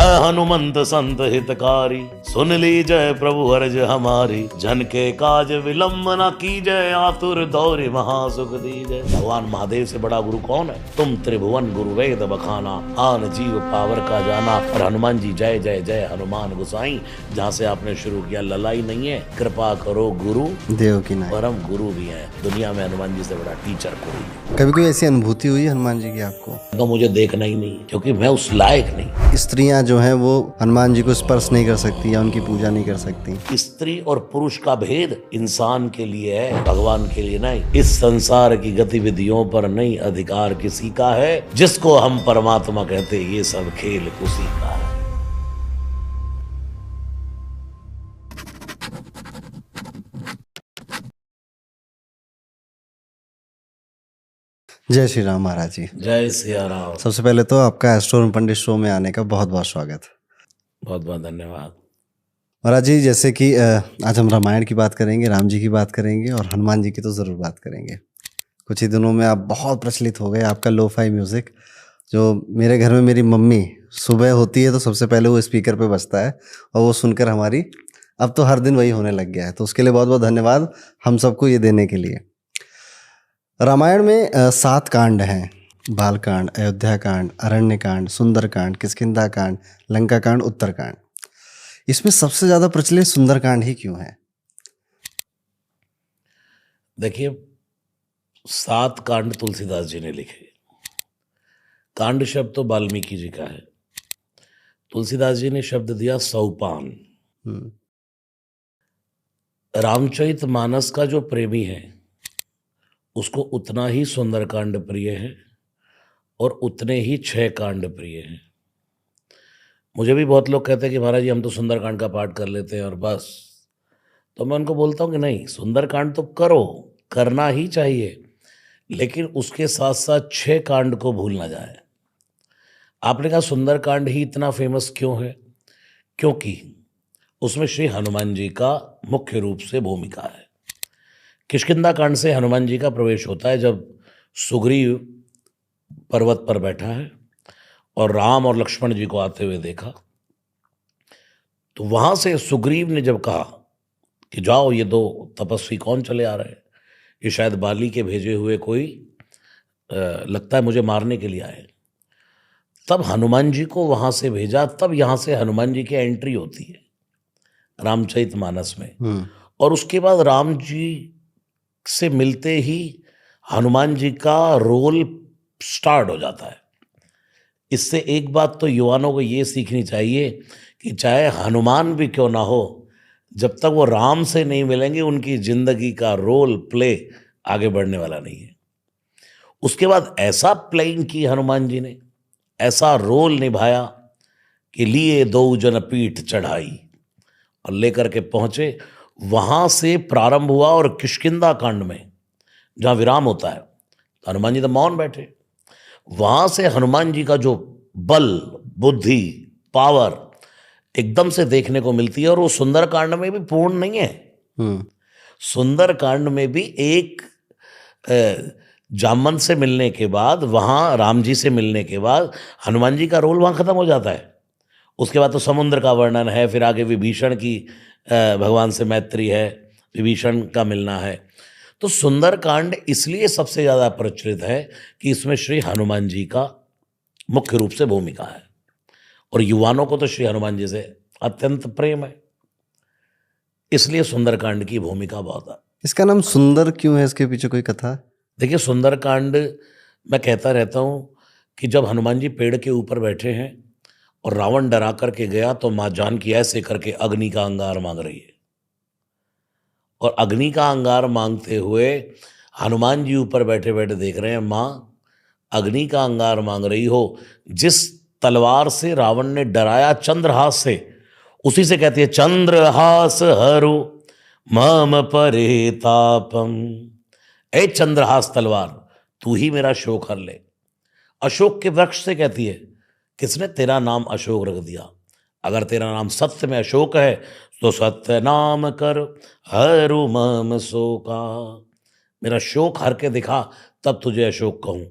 जय हनुमंत संत हितकारी, सुन ली जय प्रभु हर्ष हमारी। जन के काज विलंब न कीजय, आतुर दौरि महासुख दीजय। भगवान महादेव से बड़ा गुरु कौन है? तुम त्रिभुवन गुरु वेद बखाना, आन जीव पावर का जाना। और हनुमान जी जय जय जय हनुमान गोसाई, जहाँ से आपने शुरू किया ललाई नहीं है, कृपा करो गुरु देव की नाई। परम गुरु भी है। दुनिया में हनुमान जी से बड़ा टीचर कोई नहीं। कभी कोई ऐसी अनुभूति हुई हनुमान जी की आपको? तो मुझे देखना ही नहीं, क्योंकि मैं उस लायक नहीं। स्त्रियां जो हैं वो हनुमान जी को स्पर्श नहीं कर सकती या उनकी पूजा नहीं कर सकती। स्त्री और पुरुष का भेद इंसान के लिए है, भगवान के लिए नहीं। इस संसार की गतिविधियों पर नहीं अधिकार किसी का है। जिसको हम परमात्मा कहते, ये सब खेल उसी का है। जय श्री राम महाराज जी। जय सिया राम। सबसे पहले तो आपका एस्ट्रो पंडित शो में आने का बहुत बहुत स्वागत। बहुत बहुत धन्यवाद महाराज जी। जैसे कि आज हम रामायण की बात करेंगे, राम जी की बात करेंगे और हनुमान जी की तो ज़रूर बात करेंगे। कुछ ही दिनों में आप बहुत प्रचलित हो गए, आपका लोफाई म्यूज़िक, जो मेरे घर में मेरी मम्मी सुबह होती है तो सबसे पहले वो स्पीकर पे बजता है और वो सुनकर हमारी अब तो हर दिन वही होने लग गया है। तो उसके लिए बहुत बहुत धन्यवाद हम सबको ये देने के लिए। रामायण में 7 कांड हैं, बालकांड, अयोध्या कांड, अरण्य कांड, सुंदर कांड, किष्किंधा कांड, लंका कांड, उत्तर कांड। इसमें सबसे ज़्यादा प्रचलित सुंदर कांड ही क्यों है? देखिए, 7 कांड तुलसीदास जी ने लिखे। कांड शब्द तो वाल्मीकि जी का है। तुलसीदास जी ने शब्द दिया सोपान। रामचरित मानस का जो प्रेमी है उसको उतना ही सुंदरकांड प्रिय है और उतने ही 6 कांड प्रिय हैं। मुझे भी बहुत लोग कहते हैं कि महाराज जी हम तो सुंदरकांड का पाठ कर लेते हैं और बस। तो मैं उनको बोलता हूँ कि नहीं, सुंदरकांड तो करो, करना ही चाहिए, लेकिन उसके साथ साथ 6 कांड को भूल ना जाए। आपने कहा सुंदरकांड ही इतना फेमस क्यों है? क्योंकि उसमें श्री हनुमान जी का मुख्य रूप से भूमिका है। किष्किंधा कांड से हनुमान जी का प्रवेश होता है जब सुग्रीव पर्वत पर बैठा है और राम और लक्ष्मण जी को आते हुए देखा। तो वहां से सुग्रीव ने जब कहा कि जाओ, ये 2 तपस्वी कौन चले आ रहे हैं, ये शायद बाली के भेजे हुए कोई लगता है मुझे मारने के लिए आए। तब हनुमान जी को वहां से भेजा। तब यहां से हनुमान जी की एंट्री होती है रामचरित मानस में। और उसके बाद राम जी से मिलते ही हनुमान जी का रोल स्टार्ट हो जाता है। इससे एक बात तो युवाओं को ये सीखनी चाहिए कि चाहे हनुमान भी क्यों ना हो, जब तक वो राम से नहीं मिलेंगे उनकी जिंदगी का रोल प्ले आगे बढ़ने वाला नहीं है। उसके बाद ऐसा प्लेइंग की हनुमान जी ने, ऐसा रोल निभाया कि लिए 2 जन पीठ चढ़ाई और लेकर के पहुंचे। वहां से प्रारंभ हुआ और किष्किंधा कांड में जहां विराम होता है तो हनुमान जी तो मौन बैठे। वहां से हनुमान जी का जो बल, बुद्धि, पावर एकदम से देखने को मिलती है। और वो सुंदर कांड में भी पूर्ण नहीं है। सुंदर कांड में भी एक जामवंत से मिलने के बाद, वहां राम जी से मिलने के बाद हनुमान जी का रोल वहां खत्म हो जाता है। उसके बाद तो समुद्र का वर्णन है, फिर आगे विभीषण की भगवान से मैत्री है, विभीषण का मिलना है। तो सुंदर कांड इसलिए सबसे ज़्यादा प्रचलित है कि इसमें श्री हनुमान जी का मुख्य रूप से भूमिका है और युवाओं को तो श्री हनुमान जी से अत्यंत प्रेम है, इसलिए सुंदर कांड की भूमिका बहुत है। इसका नाम सुंदर क्यों है? इसके पीछे कोई कथा? देखिए, सुंदर कांड मैं कहता रहता हूँ कि जब हनुमान जी पेड़ के ऊपर बैठे हैं और रावण डरा करके गया तो माँ जानकी ऐसे करके अग्नि का अंगार मांग रही है और अग्नि का अंगार मांगते हुए हनुमान जी ऊपर बैठे बैठे देख रहे हैं, माँ अग्नि का अंगार मांग रही हो। जिस तलवार से रावण ने डराया चंद्रहास से, उसी से कहती है चंद्रहास हरु मम परितापम। ए चंद्रहास तलवार, तू ही मेरा शोक हर ले। अशोक के वृक्ष से कहती है, किसने तेरा नाम अशोक रख दिया? अगर तेरा नाम सत्य में अशोक है तो सत्य नाम कर हरु मम शोका। मेरा शोक हर के दिखा, तब तुझे अशोक कहूं।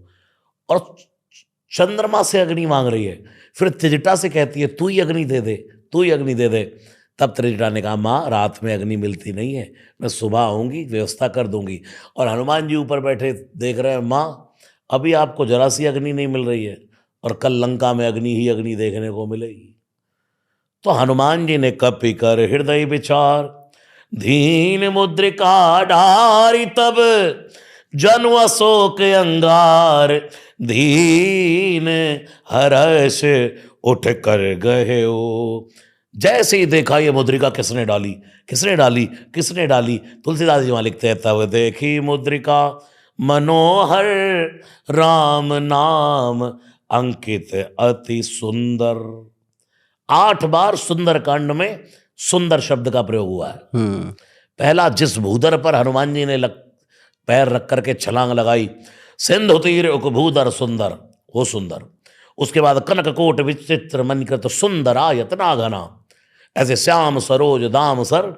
और चंद्रमा से अग्नि मांग रही है, फिर त्रिजटा से कहती है तू ही अग्नि दे दे, तू ही अग्नि दे दे। तब त्रिजटा ने कहा माँ रात में अग्नि मिलती नहीं है, मैं सुबह आऊँगी व्यवस्था कर दूंगी। और हनुमान जी ऊपर बैठे देख रहे हैं, माँ अभी आपको जरा सी अग्नि नहीं मिल रही है और कल लंका में अग्नि ही अग्नि देखने को मिलेगी। तो हनुमान जी ने कपि कर हृदय विचार, दीन मुद्रिका डारी तब जनु अशोक अंगार, दीन हर्ष उठ कर गए ओ। जैसे ही देखा ये मुद्रिका किसने डाली, किसने डाली, किसने डाली, तुलसीदास जी वहां लिखते हैं तब देखी मुद्रिका मनोहर राम नाम अंकित अति सुंदर। 8 बार सुंदर कांड में सुंदर शब्द का प्रयोग हुआ है। पहला, जिस भूधर पर हनुमान जी ने पैर रख करके छलांग लगाई, सिंधु तीर उपभूधर सुंदर, वो सुंदर। उसके बाद कनक कोट विचित्र मणिकृत सुंदर आयतना घना, ऐसे श्याम सरोज दाम सर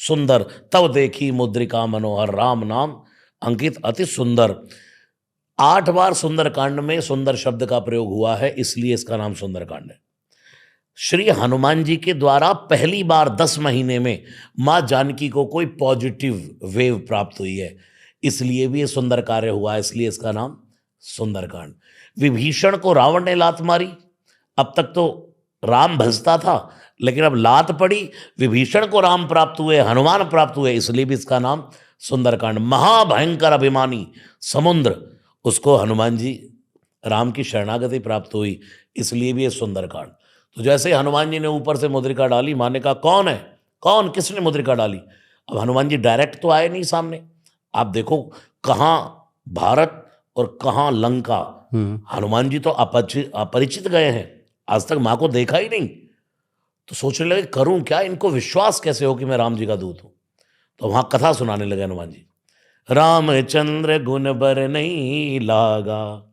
सुंदर, तब देखी मुद्रिका मनोहर राम नाम अंकित अति सुंदर। 8 बार सुंदर कांड में सुंदर शब्द का प्रयोग हुआ है, इसलिए इसका नाम सुंदर कांड है। श्री हनुमान जी के द्वारा पहली बार 10 महीने में माँ जानकी को कोई पॉजिटिव वेव प्राप्त हुई है, इसलिए भी ये सुंदर कार्य हुआ है, इसलिए इसका नाम सुंदरकांड। विभीषण को रावण ने लात मारी, अब तक तो राम भजता था, लेकिन अब लात पड़ी, विभीषण को राम प्राप्त हुए, हनुमान प्राप्त हुए, इसलिए भी इसका नाम सुंदरकांड। महाभयंकर अभिमानी समुद्र, उसको हनुमान जी राम की शरणागति प्राप्त हुई, इसलिए भी ये सुंदरकांड। तो जैसे हनुमान जी ने ऊपर से मुद्रिका डाली, माँ ने कहा कौन है, कौन, किसने मुद्रिका डाली। अब हनुमान जी डायरेक्ट तो आए नहीं सामने, आप देखो कहाँ भारत और कहाँ लंका, हनुमान जी तो अपरिचित गए हैं, आज तक माँ को देखा ही नहीं। तो सोचने लगे करूं क्या, इनको विश्वास कैसे हो कि मैं राम जी का दूत हूं। तो वहां कथा सुनाने लगे हनुमान जी, रामचंद्र गुण बर नहीं लागा,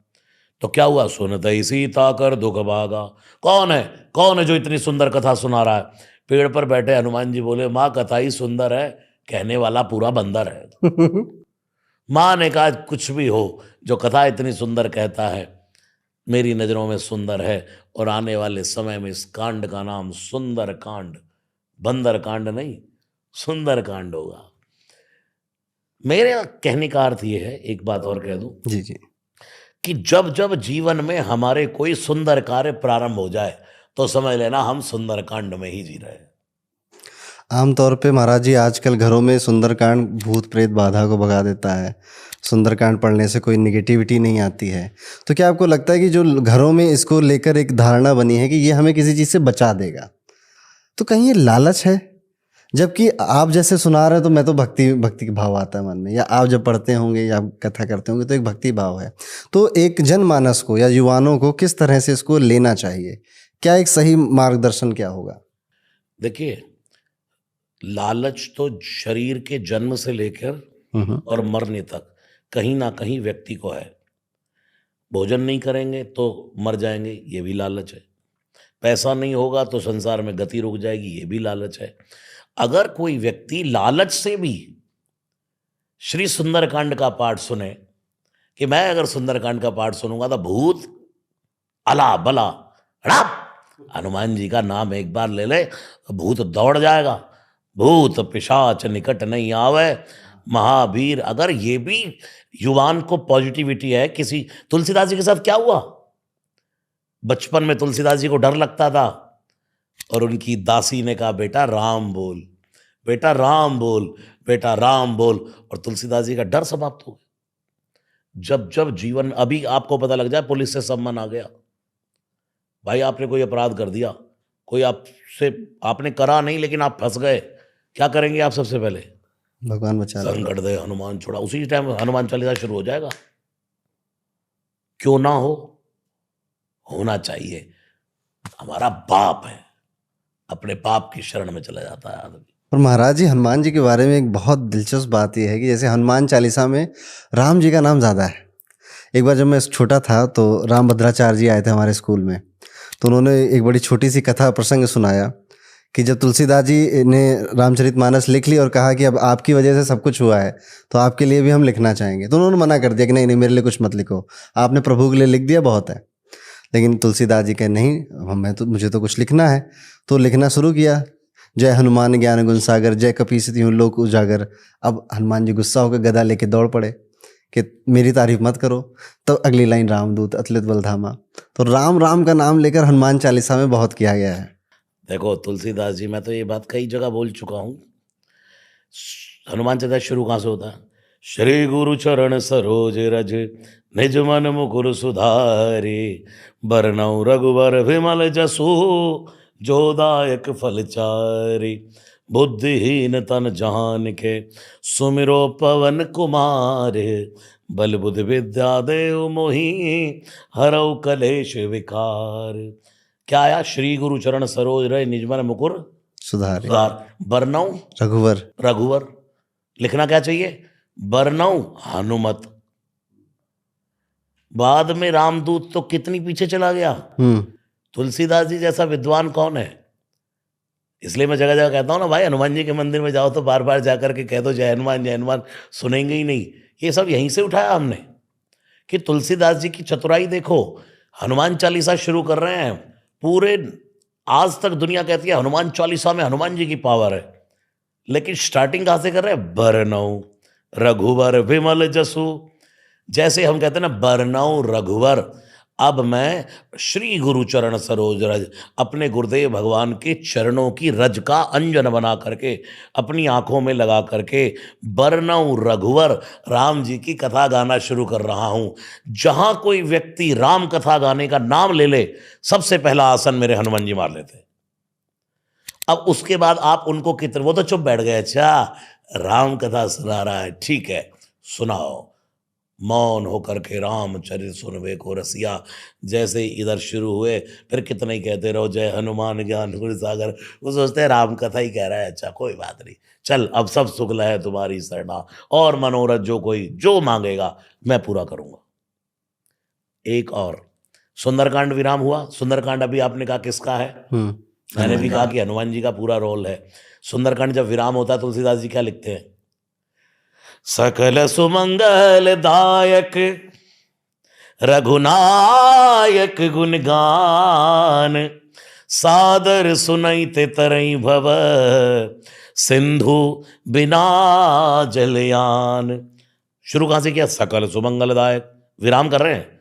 तो क्या हुआ, सुनते सीता कर दुख भागा। कौन है, कौन है जो इतनी सुंदर कथा सुना रहा है। पेड़ पर बैठे हनुमान जी बोले माँ कथा ही सुंदर है, कहने वाला पूरा बंदर है। माँ ने कहा कुछ भी हो, जो कथा इतनी सुंदर कहता है मेरी नजरों में सुंदर है, और आने वाले समय में इस कांड का नाम सुंदर कांड, बंदर कांड नहीं, सुंदर कांड होगा। मेरे कहने का अर्थ ये है, एक बात और कह दूं जी जी, कि जब जब जीवन में हमारे कोई सुंदर कार्य प्रारंभ हो जाए तो समझ लेना हम सुंदर कांड में ही जी रहे हैं। आमतौर पे महाराज जी आजकल घरों में सुंदरकांड भूत प्रेत बाधा को भगा देता है, सुंदरकांड पढ़ने से कोई निगेटिविटी नहीं आती है। तो क्या आपको लगता है कि जो घरों में इसको लेकर एक धारणा बनी है कि ये हमें किसी चीज़ से बचा देगा, तो कहीं ये लालच है? जबकि आप जैसे सुना रहे हैं तो मैं तो भक्ति का भाव आता है मन में, या आप जब पढ़ते होंगे या कथा करते होंगे तो एक भक्ति भाव है। तो एक जनमानस को या युवाओं को किस तरह से इसको लेना चाहिए, क्या एक सही मार्गदर्शन क्या होगा? देखिए, लालच तो शरीर के जन्म से लेकर और मरने तक कहीं ना कहीं व्यक्ति को है। भोजन नहीं करेंगे तो मर जाएंगे, ये भी लालच है। पैसा नहीं होगा तो संसार में गति रुक जाएगी, ये भी लालच है। अगर कोई व्यक्ति लालच से भी श्री सुंदरकांड का पाठ सुने कि मैं अगर सुंदरकांड का पाठ सुनूंगा तो भूत अला बला हड़प, हनुमान जी का नाम एक बार ले ले तो भूत दौड़ जाएगा, भूत पिशाच निकट नहीं आवे महावीर। अगर ये भी युवान को पॉजिटिविटी है, किसी तुलसीदास जी के साथ क्या हुआ, बचपन में तुलसीदास जी को डर लगता था और उनकी दासी ने कहा बेटा राम बोल, बेटा राम बोल, बेटा राम बोल, और तुलसीदास जी का डर समाप्त हो गया। जब जब जीवन, अभी आपको पता लग जाए पुलिस से सम्मन आ गया, भाई आपने कोई अपराध कर दिया, कोई आपसे, आपने करा नहीं लेकिन आप फंस गए, क्या करेंगे आप? सबसे पहले भगवान बचा ले, संकट दे हनुमान छोड़ा, उसी टाइम हनुमान चालीसा शुरू हो जाएगा। क्यों ना हो, होना चाहिए। हमारा बाप है, अपने बाप की शरण में चला जाता है आदमी। और महाराज जी हनुमान जी के बारे में एक बहुत दिलचस्प बात यह है कि जैसे हनुमान चालीसा में राम जी का नाम ज़्यादा है। एक बार जब मैं छोटा था तो राम भद्राचार्य जी आए थे हमारे स्कूल में, तो उन्होंने एक बड़ी छोटी सी कथा प्रसंग सुनाया कि जब तुलसीदास जी ने रामचरितमानस लिख ली और कहा कि अब आपकी वजह से सब कुछ हुआ है तो आपके लिए भी हम लिखना चाहेंगे, तो उन्होंने मना कर दिया कि नहीं नहीं, मेरे लिए कुछ मत लिखो, आपने प्रभु के लिए लिख दिया, बहुत है। लेकिन तुलसीदास जी कहे नहीं, मुझे तो कुछ लिखना है। तो लिखना शुरू किया, जय हनुमान ज्ञान गुण सागर, जय कपीस तिहुँ लोक उजागर। अब हनुमान जी गुस्सा होकर गदा लेके दौड़ पड़े कि मेरी तारीफ मत करो। तो अगली लाइन रामदूत अतुलित बलधामा। तो राम राम का नाम लेकर हनुमान चालीसा में बहुत किया गया है। देखो तुलसीदास जी, मैं तो ये बात कई जगह बोल चुका हूँ। हनुमान चालीसा शुरू कहाँ से होता है? श्री गुरु चरण सरोज रज निज मन मुकुर सुधारे, बरनउँ रघुबर विमल जसु जो दायक फल चारि। बुद्धिहीन तन जान के सुमिरो पवन कुमार, बल बुद्ध विद्या देव मोहि हरऊ कलेश विकार। क्या आया? श्री गुरु चरण सरोज रज निज मन मुकुर सुधारे, बरनउँ रघुवर। रघुवर। लिखना क्या चाहिए? बरनउँ हनुमत। बाद में रामदूत तो कितनी पीछे चला गया। तुलसीदास जी जैसा विद्वान कौन है? इसलिए मैं जगह जगह कहता हूँ ना भाई, हनुमान जी के मंदिर में जाओ तो बार बार जाकर के कह दो जय हनुमान जय हनुमान, सुनेंगे ही नहीं। ये सब यहीं से उठाया हमने कि तुलसीदास जी की चतुराई देखो। हनुमान चालीसा शुरू कर रहे हैं, पूरे आज तक दुनिया कहती है हनुमान चालीसा में हनुमान जी की पावर है, लेकिन स्टार्टिंग कहाँ से कर रहे हैं? बरनउँ रघुवर विमल जसु। जैसे हम कहते हैं ना बरनउँ रघुवर, अब मैं श्री गुरु चरण सरोज रज, अपने गुरुदेव भगवान के चरणों की रज का अंजन बना करके अपनी आंखों में लगा करके बरनउँ रघुवर, राम जी की कथा गाना शुरू कर रहा हूं। जहां कोई व्यक्ति राम कथा गाने का नाम ले ले, सबसे पहला आसन मेरे हनुमान जी मार लेते। अब उसके बाद आप उनको कितने, वो तो चुप बैठ गए, अच्छा राम कथा सुना रहा है, ठीक है सुनाओ। मौन होकर के रामचरित सुनवे को रसिया। जैसे इधर शुरू हुए, फिर कितने ही कहते रहो जय हनुमान ज्ञान गुण सागर। वो सोचते हैं राम कथा ही कह रहा है, अच्छा कोई बात नहीं, चल अब सब शुक्ल है तुम्हारी शरणा, और मनोरथ जो कोई जो मांगेगा मैं पूरा करूंगा। एक और सुंदरकांड विराम हुआ। सुंदरकांड अभी आपने कहा किसका है? मैंने भी कहा कि हनुमान जी का पूरा रोल है। सुंदरकांड जब विराम होता है, तुलसीदास जी क्या लिखते हैं? सकल सुमंगल दायक रघुनायक गुणगान, सादर सुनैते तरई भव सिंधु बिना जलयान। शुरू कहां से किया? सकल सुमंगल दायक, विराम कर रहे हैं,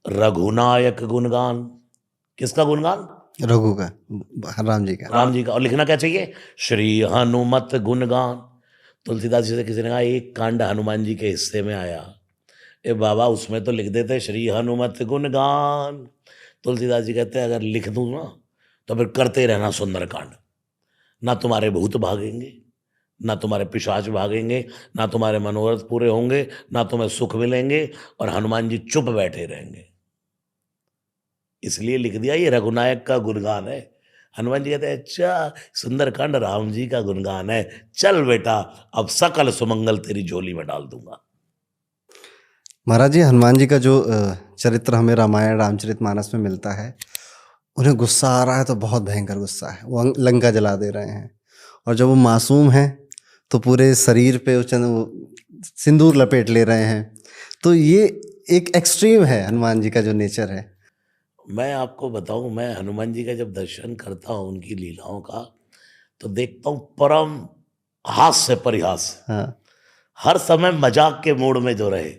रघुनायक गुणगान। किसका गुणगान? रघु का, राम जी का। राम जी का। और लिखना क्या चाहिए? श्री हनुमत गुणगान। तुलसीदास जी से किसी ने कहा एक कांड हनुमान जी के हिस्से में आया, ए बाबा उसमें तो लिख देते श्री हनुमत गुणगान। तुलसीदास जी कहते हैं अगर लिख दूं ना तो फिर करते रहना सुंदरकांड, ना तुम्हारे भूत भागेंगे, ना तुम्हारे पिशाच भागेंगे, ना तुम्हारे मनोरथ पूरे होंगे, ना तुम्हें सुख मिलेंगे, और हनुमान जी चुप बैठे रहेंगे। इसलिए लिख दिया ये रघुनायक का गुणगान है। हनुमान जी कहते हैं अच्छा सुंदरकांड राम जी का गुणगान है, चल बेटा अब सकल सुमंगल तेरी झोली में डाल दूंगा। महाराज जी, हनुमान जी का जो चरित्र हमें रामायण रामचरितमानस में मिलता है, उन्हें गुस्सा आ रहा है तो बहुत भयंकर गुस्सा है, वो लंका जला दे रहे हैं, और जब वो मासूम हैं तो पूरे शरीर पे सिंदूर लपेट ले रहे हैं। तो ये एक एक्सट्रीम है हनुमान जी का जो नेचर है। मैं आपको बताऊं, मैं हनुमान जी का जब दर्शन करता हूं उनकी लीलाओं का, तो देखता हूं परम हास्य परिहास, हाँ, हर समय मजाक के मूड में जो रहे।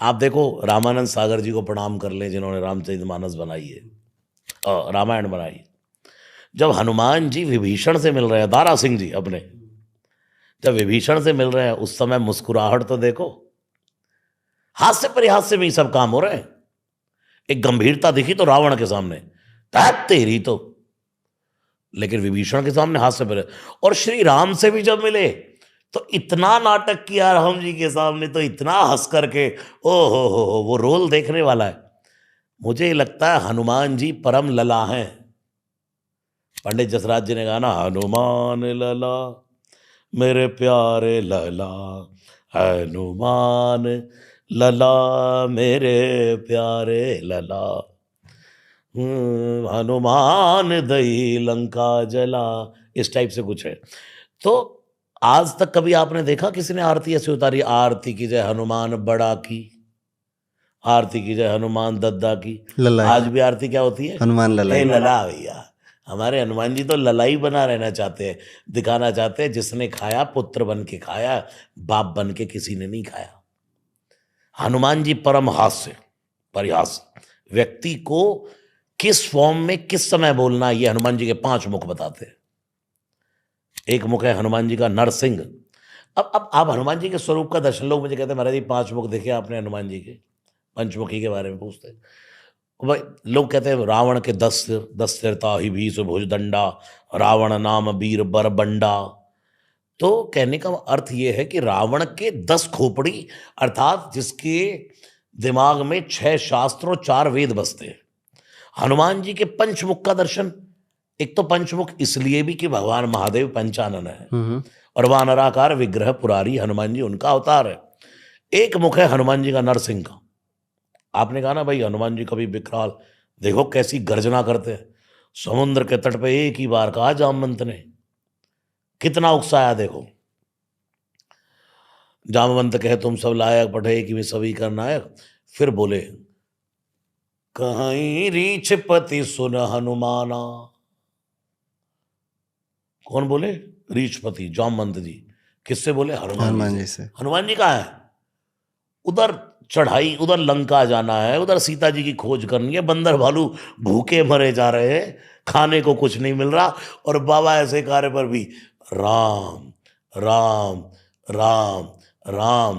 आप देखो रामानंद सागर जी को प्रणाम कर लें जिन्होंने रामचरितमानस बनाई है, रामायण बनाई। जब हनुमान जी विभीषण से मिल रहे हैं, दारा सिंह जी अपने जब विभीषण से मिल रहे हैं, उस समय मुस्कुराहट तो देखो, हास्य परिहास्य में ही सब काम हो रहे हैं। एक गंभीरता दिखी तो रावण के सामने तेरी तो, लेकिन विभीषण के सामने हास्य पर। और श्री राम से भी जब मिले तो इतना नाटक किया राम जी के सामने, तो इतना हंस करके, ओ हो, वो रोल देखने वाला है। मुझे लगता है हनुमान जी परम लला हैं। पंडित जसराज जी ने कहा ना, हनुमान लला मेरे प्यारे लला, हनुमान लला मेरे प्यारे लला, हनुमान दई लंका जला, इस टाइप से कुछ है। तो आज तक कभी आपने देखा किसी ने आरती ऐसे उतारी, आरती की जय हनुमान बड़ा की, आरती की जय हनुमान दद्दा की। ललाई। आज भी आरती क्या होती है? हनुमान ललाई। लला भैया। हमारे हनुमान जी तो ललाई बना रहना चाहते हैं, दिखाना चाहते हैं जिसने खाया पुत्र बन के खाया, बाप बन के किसी ने नहीं खाया। हनुमान जी परम हास्य परिहास, व्यक्ति को किस फॉर्म में किस समय बोलना, ये हनुमान जी के 5 मुख बताते हैं। एक मुख है हनुमान जी का नरसिंह। अब आप हनुमान जी के स्वरूप का दर्शन, लोग मुझे कहते हैं महाराज जी 5 मुख देखे आपने हनुमान जी के, पंचमुखी के बारे में पूछते हैं। भाई लोग कहते हैं रावण के 10 सिर, 10 सिर ताहि भीष भुजदंडा, रावण नाम वीर बरबंडा। तो कहने का अर्थ यह है कि रावण के 10 खोपड़ी, अर्थात जिसके दिमाग में 6 शास्त्र और 4 वेद बसते हैं। हनुमान जी के पंचमुख का दर्शन, एक तो पंचमुख इसलिए भी कि भगवान महादेव पंचानन है और वानराकार विग्रह पुरारी हनुमान जी उनका अवतार है। एक मुख है हनुमान जी का नरसिंह का। आपने कहा ना भाई हनुमान जी कभी विकराल, देखो कैसी गर्जना करते हैं। समुद्र के तट पे एक ही बार कहा जामवंत ने, कितना उकसाया देखो। जामवंत कहे तुम सब लायक पढ़े कि मैं सभी का नायक। फिर बोले कहीं रीछ पति सुन हनुमाना। कौन बोले? रीछपति जामवंत जी। किससे बोले? हनुमान जी से। हनुमान जी कहाँ है? उधर चढ़ाई, उधर लंका जाना है, उधर सीता जी की खोज करनी है। बंदर भालू भूखे मरे जा रहे हैं, खाने को कुछ नहीं मिल रहा, और बाबा ऐसे कार्य पर भी राम राम राम राम।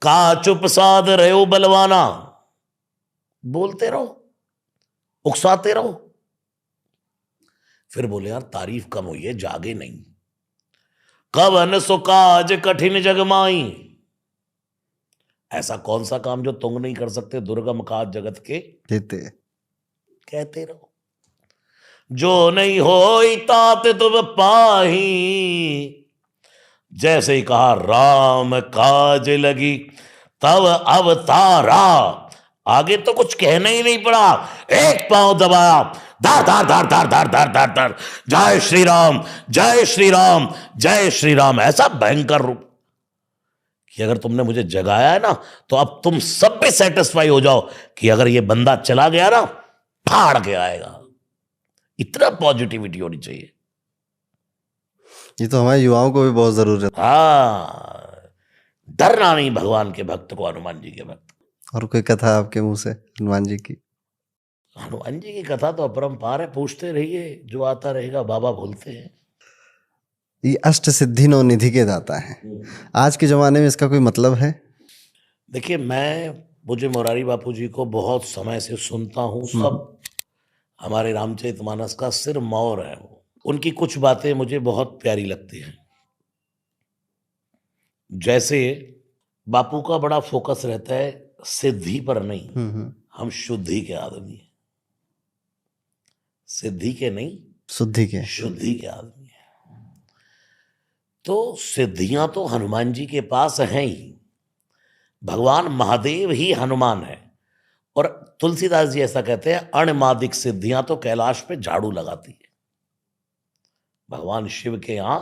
का चुप साध रहे हो बलवाना, बोलते रहो, उकसाते रहो। फिर बोले यार तारीफ कम हुई है, जागे नहीं। कवन सो काज कठिन जगमाई, ऐसा कौन सा काम जो तुम नहीं कर सकते, दुर्गम काज जगत के देते। कहते रहो। जो नहीं हो तात तुम पाही, जैसे ही कहा राम काज लगी तब अवतारा। आगे तो कुछ कहना ही नहीं पड़ा, एक पांव दबाया, धार धार धार धार धार धार धार धार, जय श्री राम जय श्री राम जय श्री राम। ऐसा भयंकर रूप कि अगर तुमने मुझे जगाया है ना, तो अब तुम सब पे सेटिस्फाई हो जाओ कि अगर ये बंदा चला गया ना, फाड़ के आएगा। इतना पॉजिटिविटी होनी चाहिए। ये तो हमारे युवाओं को भी बहुत जरूरत है। हाँ, डरना नहीं भगवान के भक्त को, हनुमान जी के भक्त। और कोई कथा आपके मुंह से हनुमान जी की? हनुमान जी की कथा तो अपरंपार है, पूछते रहिए, जो आता रहेगा बाबा बोलते हैं। ये अष्ट सिद्धि नौ निधि के दाता है, आज के जमाने में इसका कोई मतलब है? देखिए मैं मुझे मोरारी बापू जी को बहुत समय से सुनता हूँ, सब हमारे रामचरितमानस का सिर मौर है वो। उनकी कुछ बातें मुझे बहुत प्यारी लगती हैं। जैसे बापू का बड़ा फोकस रहता है सिद्धि पर नहीं, हम शुद्धि के आदमी हैं। सिद्धि के नहीं, शुद्धि के आदमी हैं। तो सिद्धियां तो हनुमान जी के पास हैं ही। भगवान महादेव ही हनुमान है। और तुलसीदास जी ऐसा कहते हैं, अणमादिक सिद्धियां तो कैलाश पे झाड़ू लगाती है। भगवान शिव के यहां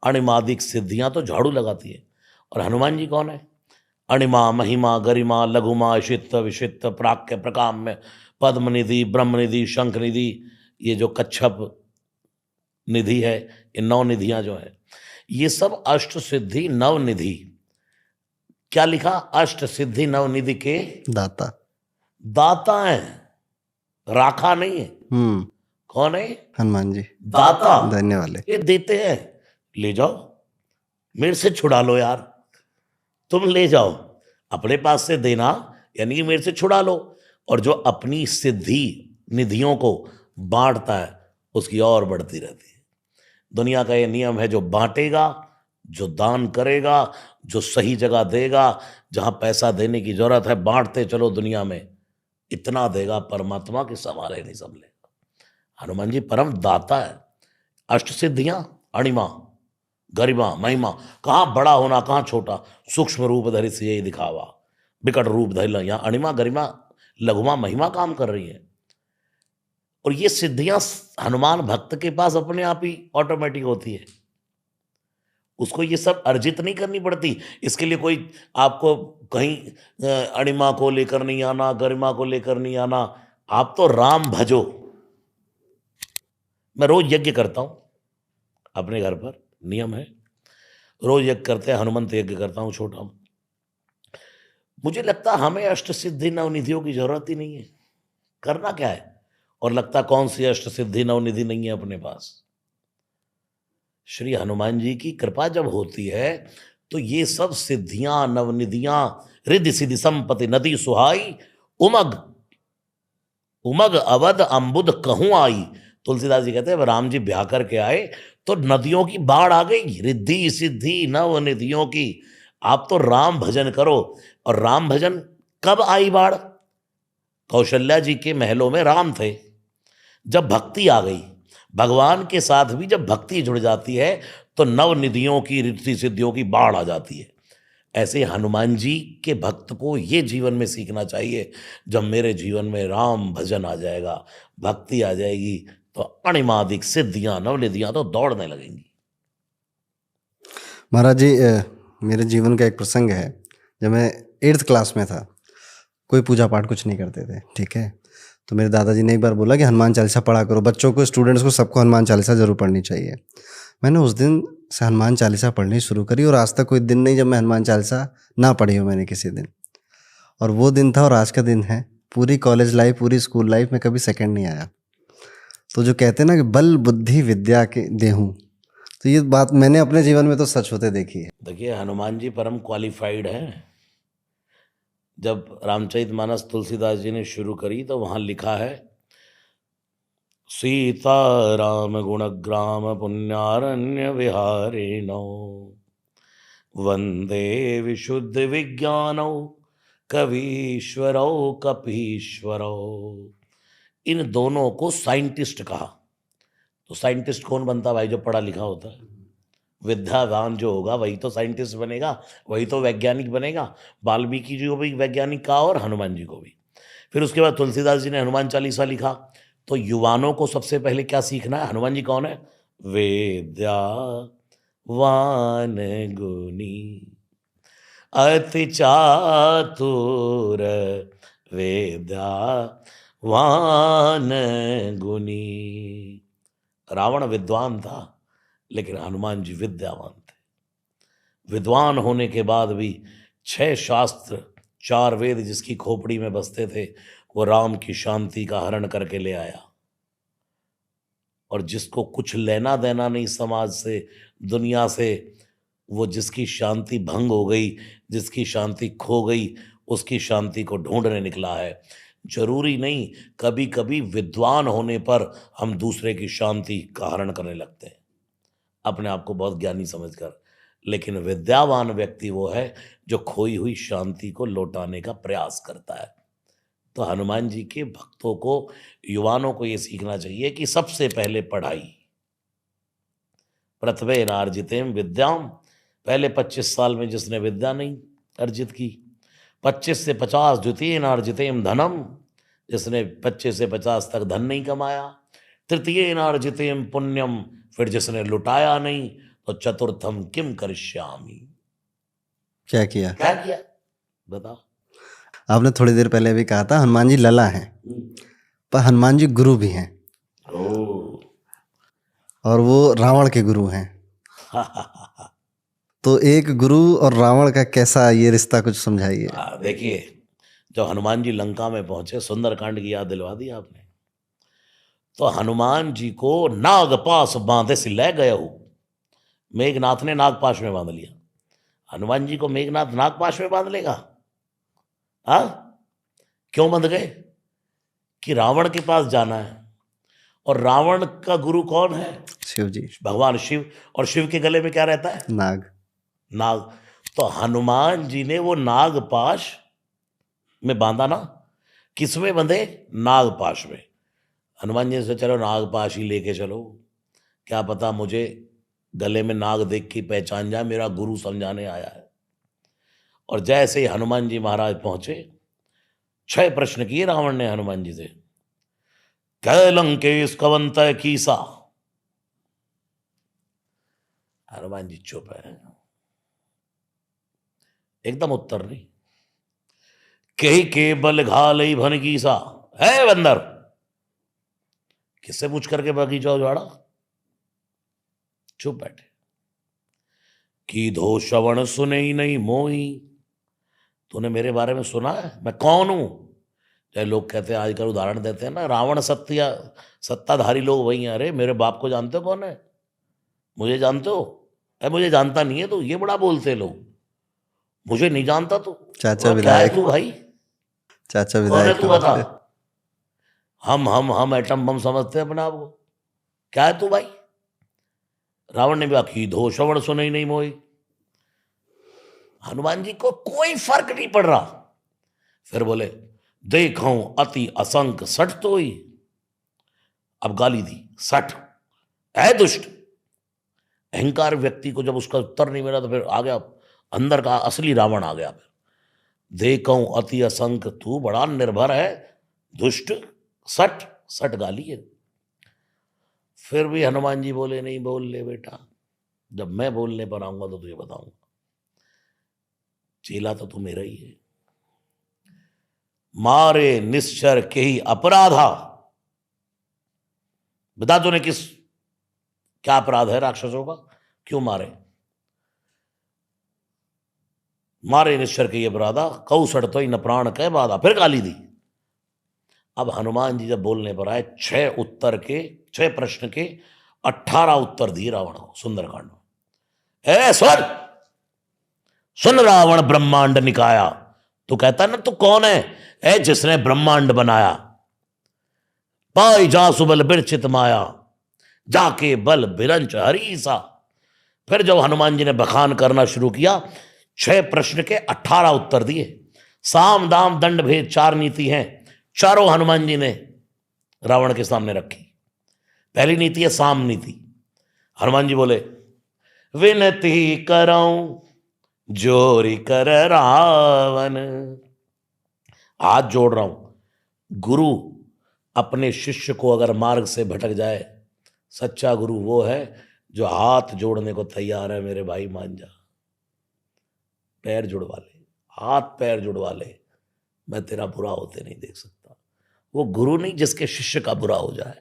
अणिमादिक सिद्धियां तो झाड़ू लगाती है। और हनुमान जी कौन है? अणिमा महिमा गरिमा लघुमा ईशित विशित प्राक्य प्रकाम्य पद्म निधि ब्रह्म निधि शंख निधि। ये जो कच्छप निधि है, ये 9 निधियां जो है, ये सब अष्ट सिद्धि नव निधि। क्या लिखा? अष्ट सिद्धि नव निधि के दाता। दाता है, राखा नहीं है। कौन है? हनुमान जी। दाता, देने वाले। ये देते हैं। ले जाओ, मेरे से छुड़ा लो यार, तुम ले जाओ, अपने पास से देना, यानी कि मेरे से छुड़ा लो। और जो अपनी सिद्धि निधियों को बांटता है, उसकी और बढ़ती रहती है। दुनिया का ये नियम है, जो बांटेगा, जो दान करेगा, जो सही जगह देगा, जहां पैसा देने की जरूरत है, बांटते चलो दुनिया में, इतना देगा परमात्मा की संभाले नहीं संभलेगा। हनुमान जी परम दाता है। अष्ट सिद्धियां, अणिमा गरिमा महिमा, कहाँ बड़ा होना कहाँ छोटा, सूक्ष्म रूप धरि से यही दिखावा, विकट रूप धरि। यहाँ अणिमा गरिमा लघुमा महिमा काम कर रही है। और ये सिद्धियां हनुमान भक्त के पास अपने आप ही ऑटोमेटिक होती है। उसको ये सब अर्जित नहीं करनी पड़ती। इसके लिए कोई आपको कहीं अणिमा को लेकर नहीं आना, गरिमा को लेकर नहीं आना। आप तो राम भजो। मैं रोज यज्ञ करता हूं अपने घर पर, नियम है, रोज यज्ञ करते हैं, हनुमंत यज्ञ करता हूं छोटा। मुझे लगता हमें अष्ट सिद्धि नवनिधियों की जरूरत ही नहीं है, करना क्या है? और लगता कौन सी अष्ट सिद्धि नवनिधि नहीं है अपने पास। श्री हनुमान जी की कृपा जब होती है तो ये सब सिद्धियां नवनिधियां, रिद्धि सिद्धि संपत्ति नदी सुहाई, उमग उमग अवध अम्बुद कहूं आई। तुलसीदास जी कहते हैं राम जी ब्याह करके आए तो नदियों की बाढ़ आ गई, रिद्धि सिद्धि नवनिधियों की। आप तो राम भजन करो। और राम भजन कब आई बाढ़? कौशल्या जी के महलों में राम थे। जब भक्ति आ गई, भगवान के साथ भी जब भक्ति जुड़ जाती है तो नवनिधियों की, रिद्धि सिद्धियों की बाढ़ आ जाती है। ऐसे हनुमान जी के भक्त को ये जीवन में सीखना चाहिए। जब मेरे जीवन में राम भजन आ जाएगा, भक्ति आ जाएगी, तो अणिमादिक सिद्धियां नवनिधियां तो दौड़ने लगेंगी। महाराज जी, मेरे जीवन का एक प्रसंग है। जब मैं 8th क्लास में था, कोई पूजा पाठ कुछ नहीं करते थे, ठीक है। तो मेरे दादाजी ने एक बार बोला कि हनुमान चालीसा पढ़ा करो, बच्चों को, स्टूडेंट्स को, सबको हनुमान चालीसा ज़रूर पढ़नी चाहिए। मैंने उस दिन से हनुमान चालीसा पढ़नी शुरू करी और आज तक कोई दिन नहीं जब मैं हनुमान चालीसा ना पढ़ी हो मैंने किसी दिन। और वो दिन था और आज का दिन है। पूरी कॉलेज लाइफ, पूरी स्कूल लाइफ में कभी सेकंड नहीं आया। तो जो कहते हैं ना कि बल बुद्धि विद्या के देहूँ, तो ये बात मैंने अपने जीवन में तो सच होते देखी है। देखिए, हनुमान जी परम क्वालिफाइड हैं। जब रामचरितमानस तुलसीदास जी ने शुरू करी तो वहां लिखा है, सीता राम गुणग्राम पुण्यारण्य विहारिणो वंदे विशुद्ध विज्ञानौ कवीश्वरौ कपीश्वरौ। इन दोनों को साइंटिस्ट कहा। तो साइंटिस्ट कौन बनता भाई? जो पढ़ा लिखा होता है। विद्यावान जो होगा वही तो साइंटिस्ट बनेगा, वही तो वैज्ञानिक बनेगा। वाल्मीकि जी को भी वैज्ञानिक कहा और हनुमान जी को भी। फिर उसके बाद तुलसीदास जी ने हनुमान चालीसा लिखा। तो युवानों को सबसे पहले क्या सीखना है? हनुमान जी कौन है? वेद्यावान गुनी अति चातुर वेद्यावान गुनी। रावण विद्वान था लेकिन हनुमान जी विद्यावान थे। विद्वान होने के बाद भी 6 शास्त्र 4 वेद जिसकी खोपड़ी में बसते थे, वो राम की शांति का हरण करके ले आया। और जिसको कुछ लेना देना नहीं समाज से, दुनिया से, वो जिसकी शांति भंग हो गई, जिसकी शांति खो गई, उसकी शांति को ढूंढने निकला है। जरूरी नहीं, कभी कभी विद्वान होने पर हम दूसरे की शांति का हरण करने लगते हैं अपने आप को बहुत ज्ञानी समझकर। लेकिन विद्यावान व्यक्ति वो है जो खोई हुई शांति को लौटाने का प्रयास करता है। तो हनुमान जी के भक्तों को, युवानों को ये सीखना चाहिए कि सबसे पहले पढ़ाई। प्रथमे नार्जितेम विद्याम। पहले 25 साल में जिसने विद्या नहीं अर्जित की, 25 से 50 द्वितीय नार्जितेम धनम। जिसने 25 से 50 तक धन नहीं कमाया। तृतीय नार्जितेम पुण्यम। फिर जिसने लुटाया नहीं, तो चतुर्थम किम करिष्यामि। क्या किया? क्या किया बताओ। आपने थोड़ी देर पहले भी कहा था हनुमान जी लला हैं, पर हनुमान जी गुरु भी हैं। और वो रावण के गुरु हैं। तो एक गुरु और रावण का कैसा ये रिश्ता, कुछ समझाइए। देखिए, जब हनुमान जी लंका में पहुंचे, सुंदरकांड की याद दिलवा दी आपने। तो हनुमान जी को नागपाश बांधे से ले गए हो। मेघनाथ ने नागपाश में बांध लिया। हनुमान जी को मेघनाथ नागपाश में बांध लेगा? क्यों बंध गए? कि रावण के पास जाना है। और रावण का गुरु कौन है? शिव जी, भगवान शिव। और शिव के गले में क्या रहता है? नाग। तो हनुमान जी ने वो नागपाश में बांधा ना। किस में बंधे? नागपाश में। हनुमान जी से चलो नागपाश ही लेके चलो, क्या पता मुझे गले में नाग देख के पहचान जाए, मेरा गुरु समझाने आया है। और जैसे ही हनुमान जी महाराज पहुंचे, 6 प्रश्न किए रावण ने हनुमान जी से। कै लंकेश कवंत कीसा, हनुमान जी चुप है, एकदम उत्तर नहीं। कही के बल घालई भन की सा है बंदर, किससे पूछ करके बगीचा उजाड़ा? चुप बैठे। की धो श्रवण सुने ही नहीं मोही, तूने मेरे बारे में सुना है? मैं कौन हूं? चाहे लोग कहते हैं, आजकल उदाहरण देते हैं ना, रावण सत्य सत्ताधारी लोग वही हैं। अरे मेरे बाप को जानते हो कौन है? मुझे जानते हो? अरे मुझे जानता नहीं है तो ये बड़ा बोलते हैं लोग, मुझे नहीं जानता तू? चाचा क्या है विधायक, तू भाई? चाचा कौन है विधायक तू तो बता? बोलते। हम एटम बम समझते हैं अपने आप को। क्या है तू भाई? रावण ने भी आखी धो श्रवण सुने ही नहीं मोही। हनुमान जी को कोई फर्क नहीं पड़ रहा। फिर बोले देखो अति असंक सठ तो ही। अब गाली दी, सठ है दुष्ट। अहंकार व्यक्ति को जब उसका उत्तर नहीं मिला तो फिर आ गया अंदर का असली रावण आ गया। देखो अति असंक, तू बड़ा निर्भर है, दुष्ट, सठ। सठ गाली है। फिर भी हनुमान जी बोले नहीं बोल ले बेटा, जब मैं बोलने पर आऊंगा तो तुझे बताऊंगा। चेला तो तू मेरा ही है। मारे निश्चर के ही अपराधा, बता तूने किस क्या अपराध है राक्षसों का, क्यों मारे? मारे निश्चर के ही अपराधा, कऊ सड़तो ही न प्राण कह बाधा। फिर गाली दी। अब हनुमान जी जब बोलने पर आए, 6 प्रश्न के 18 उत्तर दिए रावण को सुंदरकांड में। ए सुन, सुन रावण ब्रह्मांड निकाया। तू कहता ना तू कौन है? ए जिसने ब्रह्मांड बनाया। पाई जा सुबल बिरचित माया, जाके बल बिरंच हरीसा। फिर जब हनुमान जी ने बखान करना शुरू किया, 6 प्रश्न के 18 उत्तर दिए। साम दाम दंड भेद 4 नीति हैं, चारों हनुमान जी ने रावण के सामने रखी। पहली नीति है साम नीति। हनुमान जी बोले विनती करऊं जोरी कर रावण। हाथ जोड़ रहा हूं। गुरु अपने शिष्य को अगर मार्ग से भटक जाए, सच्चा गुरु वो है जो हाथ जोड़ने को तैयार है। मेरे भाई मान जा, पैर जुड़वा ले, हाथ पैर जुड़वा ले, मैं तेरा बुरा होते नहीं देख सकता। वो गुरु नहीं जिसके शिष्य का बुरा हो जाए।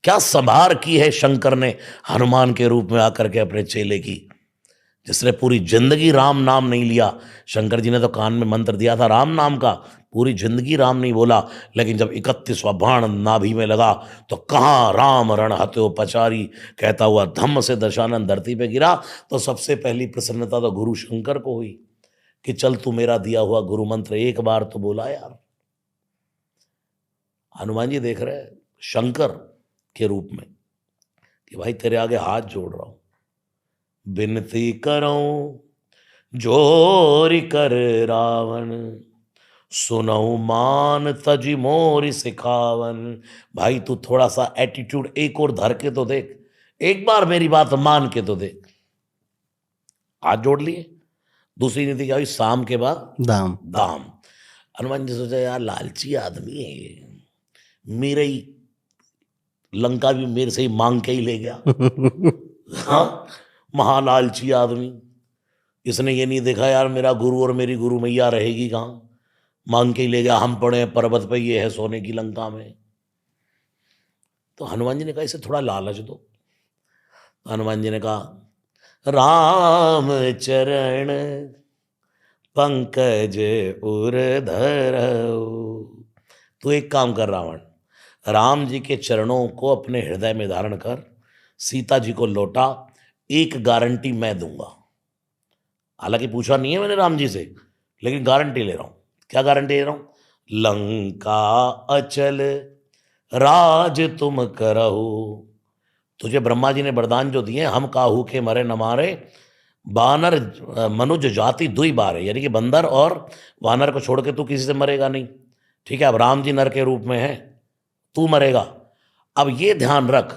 क्या संभार की है शंकर ने हनुमान के रूप में आकर के अपने चेले की, जिसने पूरी जिंदगी राम नाम नहीं लिया। शंकर जी ने तो कान में मंत्र दिया था राम नाम का, पूरी जिंदगी राम नहीं बोला। लेकिन जब 31वां बाण नाभि में लगा तो कहाँ राम रण हत्यो पचारी कहता हुआ धम्म से दशानन धरती पे गिरा। तो सबसे पहली प्रसन्नता तो गुरु शंकर को हुई कि चल तू मेरा दिया हुआ गुरु मंत्र एक बार तो बोला यार। हनुमान जी देख रहे हैं शंकर के रूप में कि भाई तेरे आगे हाथ जोड़ रहा हूं, विनती करूं जोरी कर रावण, सुनऊ मान तजी मोरी सिखावन। भाई तू थोड़ा सा एटीट्यूड एक और धर के तो देख, एक बार मेरी बात मान के तो देख। हाथ जोड़ लिए। दूसरी नीति क्या हुई? शाम के बाद दाम। दाम। हनुमान जी सोचा यार लालची आदमी है ये, मेरे ही लंका भी मेरे से ही मांग के ही ले गया। हाँ, महालालची आदमी। इसने ये नहीं देखा यार मेरा गुरु और मेरी गुरु मैया रहेगी कहाँ, मांग के ही ले गया। हम पड़े पर्वत पे, ये है सोने की लंका में। तो हनुमान जी ने कहा इसे थोड़ा लालच दो। तो हनुमान जी ने कहा राम चरण पंकज उरधर। तू एक काम कर रावण, राम जी के चरणों को अपने हृदय में धारण कर, सीता जी को लौटा, एक गारंटी मैं दूंगा। हालांकि पूछा नहीं है मैंने राम जी से, लेकिन गारंटी ले रहा हूं। क्या गारंटी ले रहा हूं? लंका अचल राज तुम करहु। तुझे ब्रह्मा जी ने वरदान जो दिए, हम काहू के मरे न मारे, बानर मनुज जाति दुई बार है, यानी कि बंदर और वानर को छोड़ के तू किसी से मरेगा नहीं। ठीक है, अब राम जी नर के रूप में है, तू मरेगा। अब ये ध्यान रख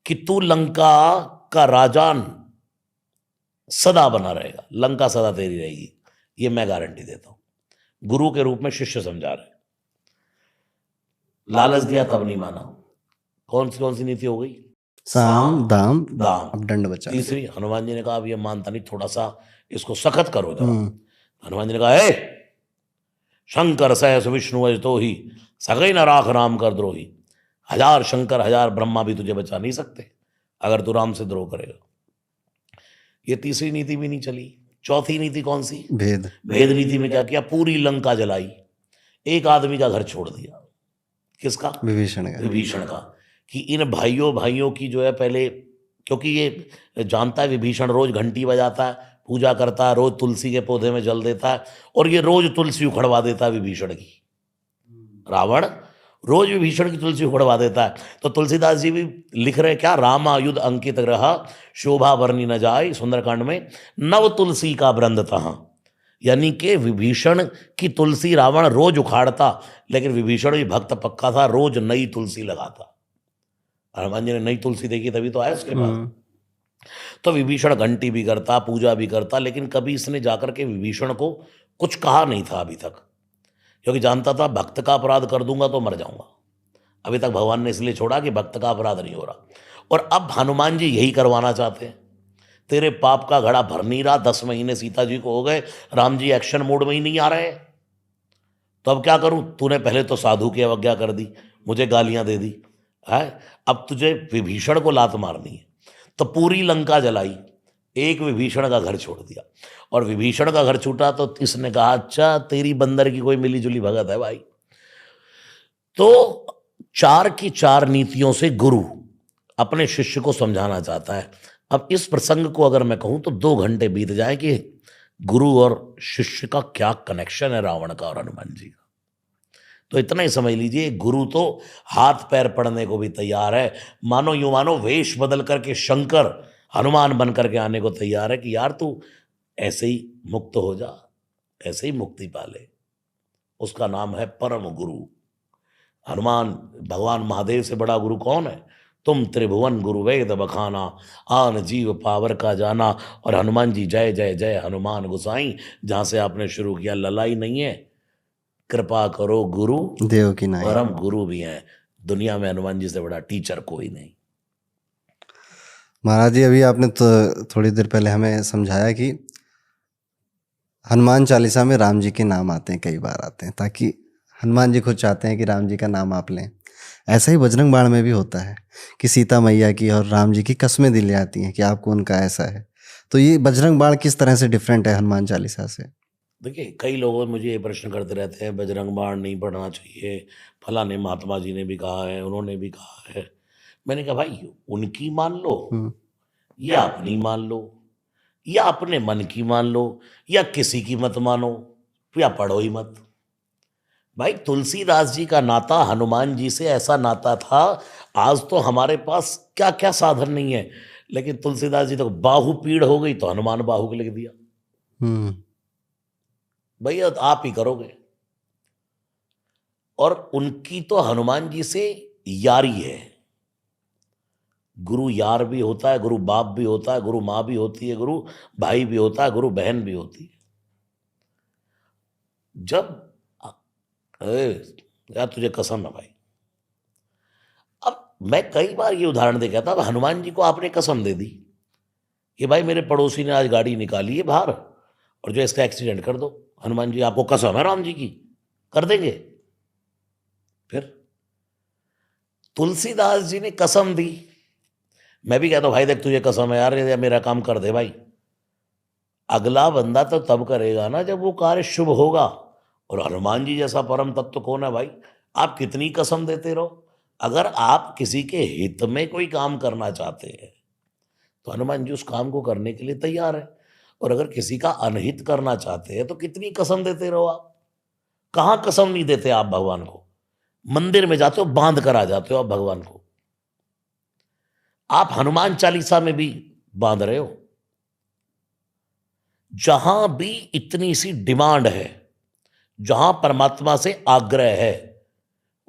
कि तू लंका का राजा सदा बना रहेगा, लंका सदा तेरी रहेगी, ये मैं गारंटी देता हूं। गुरु के रूप में शिष्य समझा रहे। लालच दिया तब नहीं माना। कौन सी नीति हो गई? साम दाम दाम। अब दंड बचा लिया। तीसरी, हनुमान जी ने कहा अब ये मानता नहीं, थोड़ा सा इसको सख्त करो जरा। हम्म, हनुमान जी ने कहा, शंकर सहस विष्णु अजतो ही, सगई न राख राम कर द्रोही। हजार शंकर हजार ब्रह्मा भी तुझे बचा नहीं सकते अगर तू राम से द्रोह करेगा। ये तीसरी नीति भी नहीं चली। चौथी नीति कौन सी? भेद। भेद नीति में क्या किया? पूरी लंका जलाई, एक आदमी का घर छोड़ दिया। किसका? विभीषण का। विभीषण का। कि इन भाइयों भाइयों की जो है पहले, क्योंकि ये जानता है विभीषण रोज घंटी बजाता है, पूजा करता है, रोज तुलसी के पौधे में जल देता है, और ये रोज तुलसी उखड़वा देता है विभीषण की। रावण रोज विभीषण की तुलसी उखड़वा देता है। तो तुलसीदास जी भी लिख रहे क्या? राम आयुध अंकित ग्रह, शोभा वर्णि न जाय, सुंदरकांड में, नव तुलसी का वृंद तहाँ। यानी कि विभीषण की तुलसी रावण रोज उखाड़ता, लेकिन विभीषण भी भक्त पक्का था, रोज नई तुलसी लगाता। हनुमान जी ने नई तुलसी देखी तभी तो आया उसके बाद। तो विभीषण घंटी भी करता, पूजा भी करता, लेकिन कभी इसने जाकर के विभीषण को कुछ कहा नहीं था अभी तक, क्योंकि जानता था भक्त का अपराध कर दूंगा तो मर जाऊंगा। अभी तक भगवान ने इसलिए छोड़ा कि भक्त का अपराध नहीं हो रहा। और अब हनुमान जी यही करवाना चाहते हैं। तेरे पाप का घड़ा भर नहीं रहा, 10 महीने सीता जी को हो गए, राम जी एक्शन मोड में ही नहीं आ रहे, तो अब क्या करूं? तूने पहले तो साधु की अवज्ञा कर दी, मुझे गालियां दे दी है, अब तुझे विभीषण को लात मारनी है। तो पूरी लंका जलाई, एक विभीषण का घर छोड़ दिया। और विभीषण का घर छूटा तो इसने कहा, अच्छा तेरी बंदर की कोई मिली जुली भगत है भाई। तो 4 की 4 नीतियों से गुरु अपने शिष्य को समझाना चाहता है। अब इस प्रसंग को अगर मैं कहूं तो 2 घंटे बीत जाए कि गुरु और शिष्य का क्या कनेक्शन है, रावण का और हनुमान जी का। तो इतना ही समझ लीजिए, गुरु तो हाथ पैर पड़ने को भी तैयार है, मानो यूं मानो वेश बदल करके शंकर हनुमान बन करके आने को तैयार है कि यार तू ऐसे ही मुक्त हो जा, ऐसे ही मुक्ति पाले। उसका नाम है परम गुरु। हनुमान, भगवान महादेव से बड़ा गुरु कौन है? तुम त्रिभुवन गुरु वेद बखाना, आन जीव पावर का जाना। और हनुमान जी जय जय जय हनुमान गोसाई, जहां से आपने शुरू किया, ललाई नहीं है, कृपा करो गुरु देव की नाई। परम गुरु भी हैं। दुनिया में हनुमान जी से बड़ा टीचर कोई नहीं। महाराज जी, अभी आपने तो थोड़ी देर पहले हमें समझाया कि हनुमान चालीसा में राम जी के नाम आते हैं, कई बार आते हैं, ताकि हनुमान जी खुद चाहते हैं कि राम जी का नाम आप लें। ऐसा ही बजरंग बाण में भी होता है कि सीता मैया की और राम जी की कस्में दिले आती हैं कि आपको उनका ऐसा है। तो ये बजरंग बाण किस तरह से डिफरेंट है हनुमान चालीसा से? देखिए, कई लोग मुझे ये प्रश्न करते रहते हैं, बजरंग बाण नहीं पढ़ना चाहिए, फलाने महात्मा जी ने भी कहा है, उन्होंने भी कहा है। मैंने कहा भाई, उनकी मान लो या अपनी मान लो, या अपने मन की मान लो, या किसी की मत मानो, या पढ़ो ही मत। भाई, तुलसीदास जी का नाता हनुमान जी से ऐसा नाता था, आज तो हमारे पास क्या क्या साधन नहीं है, लेकिन तुलसीदास जी तो बाहु पीड़ हो गई तो हनुमान बाहु को लिख दिया। भैया आप ही करोगे। और उनकी तो हनुमान जी से यारी है। गुरु यार भी होता है, गुरु बाप भी होता है, गुरु माँ भी होती है, गुरु भाई भी होता है, गुरु बहन भी होती है। जब यार तुझे कसम है भाई, अब मैं कई बार ये उदाहरण दे कहता, अब हनुमान जी को आपने कसम दे दी कि भाई मेरे पड़ोसी ने आज गाड़ी निकाली है बाहर और जो इसका एक्सीडेंट कर दो। हनुमान जी, आपको कसम है राम जी की, कर देंगे? फिर तुलसीदास जी ने कसम दी, मैं भी कहता हूं भाई देख तुझे कसम है यार, या मेरा काम कर दे भाई। अगला बंदा तो तब करेगा ना जब वो कार्य शुभ होगा। और हनुमान जी जैसा परम तत्व कौन है भाई? आप कितनी कसम देते रहो, अगर आप किसी के हित में कोई काम करना चाहते हैं तो हनुमान जी उस काम को करने के लिए तैयार है। और अगर किसी का अनहित करना चाहते हैं तो कितनी कसम देते रहो आप। कहां कसम नहीं देते आप भगवान को? मंदिर में जाते हो, बांध कर आ जाते हो आप भगवान को। आप हनुमान चालीसा में भी बांध रहे हो। जहां भी इतनी सी डिमांड है, जहां परमात्मा से आग्रह है,